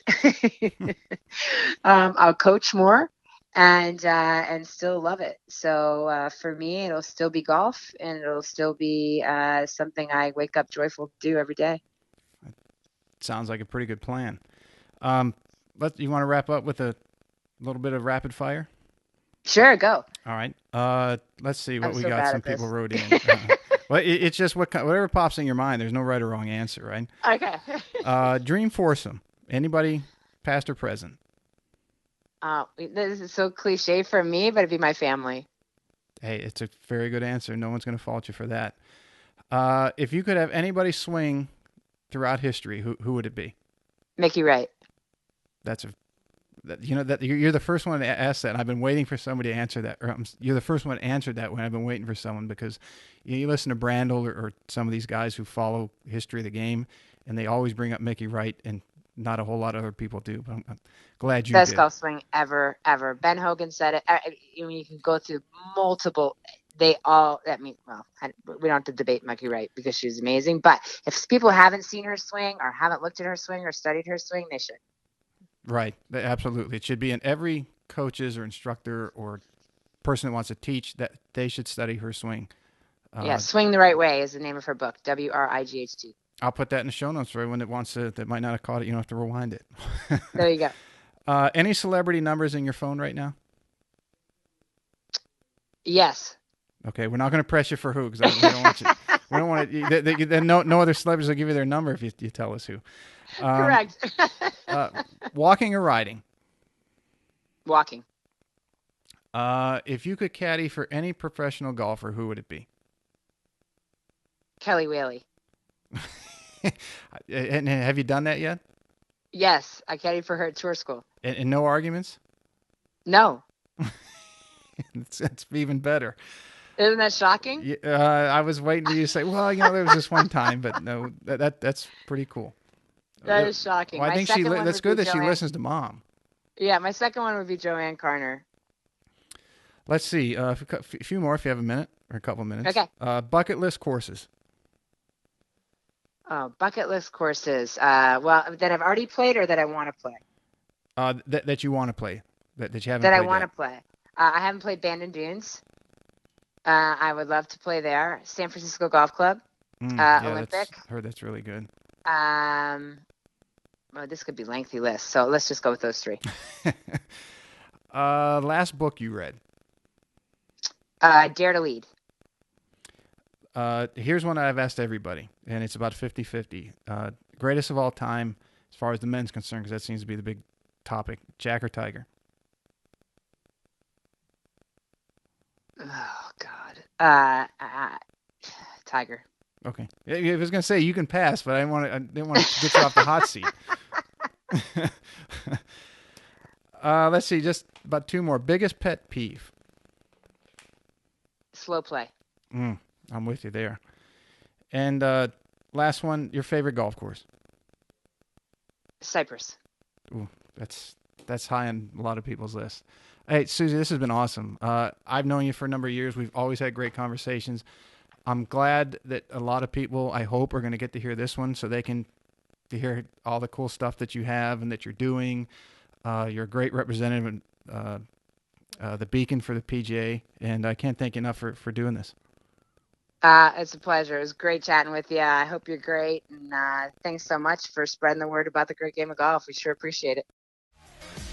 B: I'll coach more and still love it. So for me, it'll still be golf, and it'll still be something I wake up joyful to do every day.
A: Sounds like a pretty good plan. You want to wrap up with a little bit of rapid fire?
B: Sure, go.
A: All right. Let's see what
B: I'm
A: we
B: so
A: got.
B: bad
A: Some
B: at this.
A: people wrote in. Well, it's just whatever pops in your mind. There's no right or wrong answer, right?
B: Okay.
A: Dream foursome. Anybody, past or present?
B: This is so cliche for me, but it'd be my family.
A: Hey, it's a very good answer. No one's going to fault you for that. If you could have anybody swing throughout history, who would it be?
B: Mickey Wright.
A: You're the first one to ask that, and I've been waiting for somebody to answer that. You're the first one to answer that when I've been waiting for someone, because you listen to Brandel or some of these guys who follow history of the game, and they always bring up Mickey Wright, and not a whole lot of other people do. But I'm glad you
B: Best
A: did.
B: golf swing ever. Ben Hogan said it. You can go through multiple. They all. We don't have to debate Mickey Wright because she's amazing. But if people haven't seen her swing or haven't looked at her swing or studied her swing, they should.
A: Right. Absolutely. It should be in every coach's or instructor or person that wants to teach that they should study her swing.
B: Swing the Right Way is the name of her book. WRIGHT.
A: I'll put that in the show notes for anyone that might not have caught it. You don't have to rewind it.
B: There you go.
A: Any celebrity numbers in your phone right now?
B: Yes.
A: Okay, we're not going to press you for who, because we don't want you. We don't want to. No other celebrities will give you their number if you tell us who.
B: Correct.
A: Walking or riding?
B: Walking.
A: If you could caddy for any professional golfer, who would it be?
B: Kelly Whaley.
A: And have you done that yet?
B: Yes, I caddied for her at tour school.
A: And no arguments?
B: No.
A: It's even better.
B: Isn't that shocking?
A: I was waiting for you to say, well, there was this one time, but no, that's pretty cool.
B: That is shocking.
A: Well, I think that's good that she listens to Mom.
B: Yeah, my second one would be Joanne Carner.
A: Let's see. A few more if you have a minute or a couple of minutes.
B: Okay.
A: Bucket list courses.
B: Oh, bucket list courses. That I've already played or that I want to play?
A: That you want to play. That you haven't
B: played. That
A: I
B: want to play. I haven't played Bandon Dunes. I would love to play there. San Francisco Golf Club. Olympic.
A: Heard that's really good.
B: This could be a lengthy list, so let's just go with those three.
A: Last book you read?
B: Dare to Lead.
A: Here's one I've asked everybody, and it's about 50-50. Greatest of all time, as far as the men's concerned, because that seems to be the big topic. Jack or Tiger?
B: Oh, God. Tiger.
A: Okay. I was going to say you can pass, but I didn't want to get you off the hot seat. Let's see, just about two more. Biggest pet peeve?
B: Slow play.
A: I'm with you there. And last one, your favorite golf course?
B: Cypress.
A: Ooh, that's high on a lot of people's list. Hey, Suzy, this has been awesome. I've known you for a number of years. We've always had great conversations. I'm glad that a lot of people, I hope, are going to get to hear this one so they can hear all the cool stuff that you have and that you're doing. You're a great representative of the beacon for the PGA, and I can't thank you enough for doing this.
B: It's a pleasure. It was great chatting with you. I hope you're great, and thanks so much for spreading the word about the great game of golf. We sure appreciate it.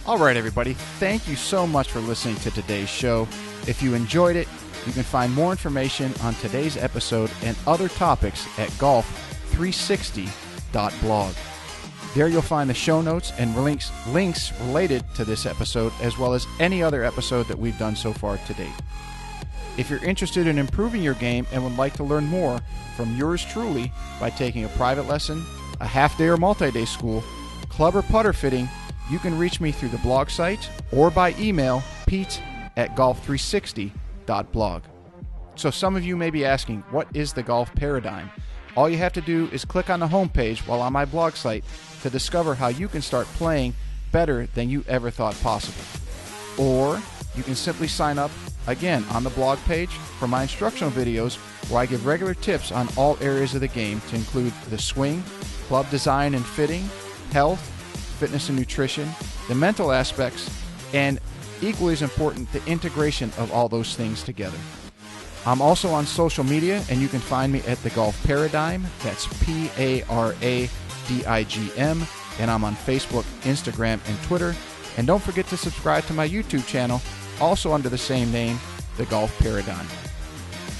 A: All right, everybody. Thank you so much for listening to today's show. If you enjoyed it, you can find more information on today's episode and other topics at golf360.blog. There you'll find the show notes and links related to this episode, as well as any other episode that we've done so far to date. If you're interested in improving your game and would like to learn more from yours truly by taking a private lesson, a half-day or multi-day school, club or putter fitting, you can reach me through the blog site or by email, pete@golf360.blog. So some of you may be asking, what is the golf paradigm? All you have to do is click on the homepage while on my blog site to discover how you can start playing better than you ever thought possible. Or you can simply sign up, again, on the blog page for my instructional videos where I give regular tips on all areas of the game to include the swing, club design and fitting, health, fitness and nutrition, the mental aspects, and equally as important, the integration of all those things together. I'm also on social media, and you can find me at The Golf Paradigm. That's PARADIGM. And I'm on Facebook, Instagram, and Twitter. And don't forget to subscribe to my YouTube channel, also under the same name, The Golf Paradigm.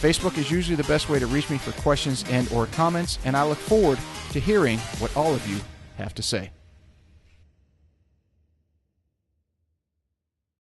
A: Facebook is usually the best way to reach me for questions and or comments, and I look forward to hearing what all of you have to say.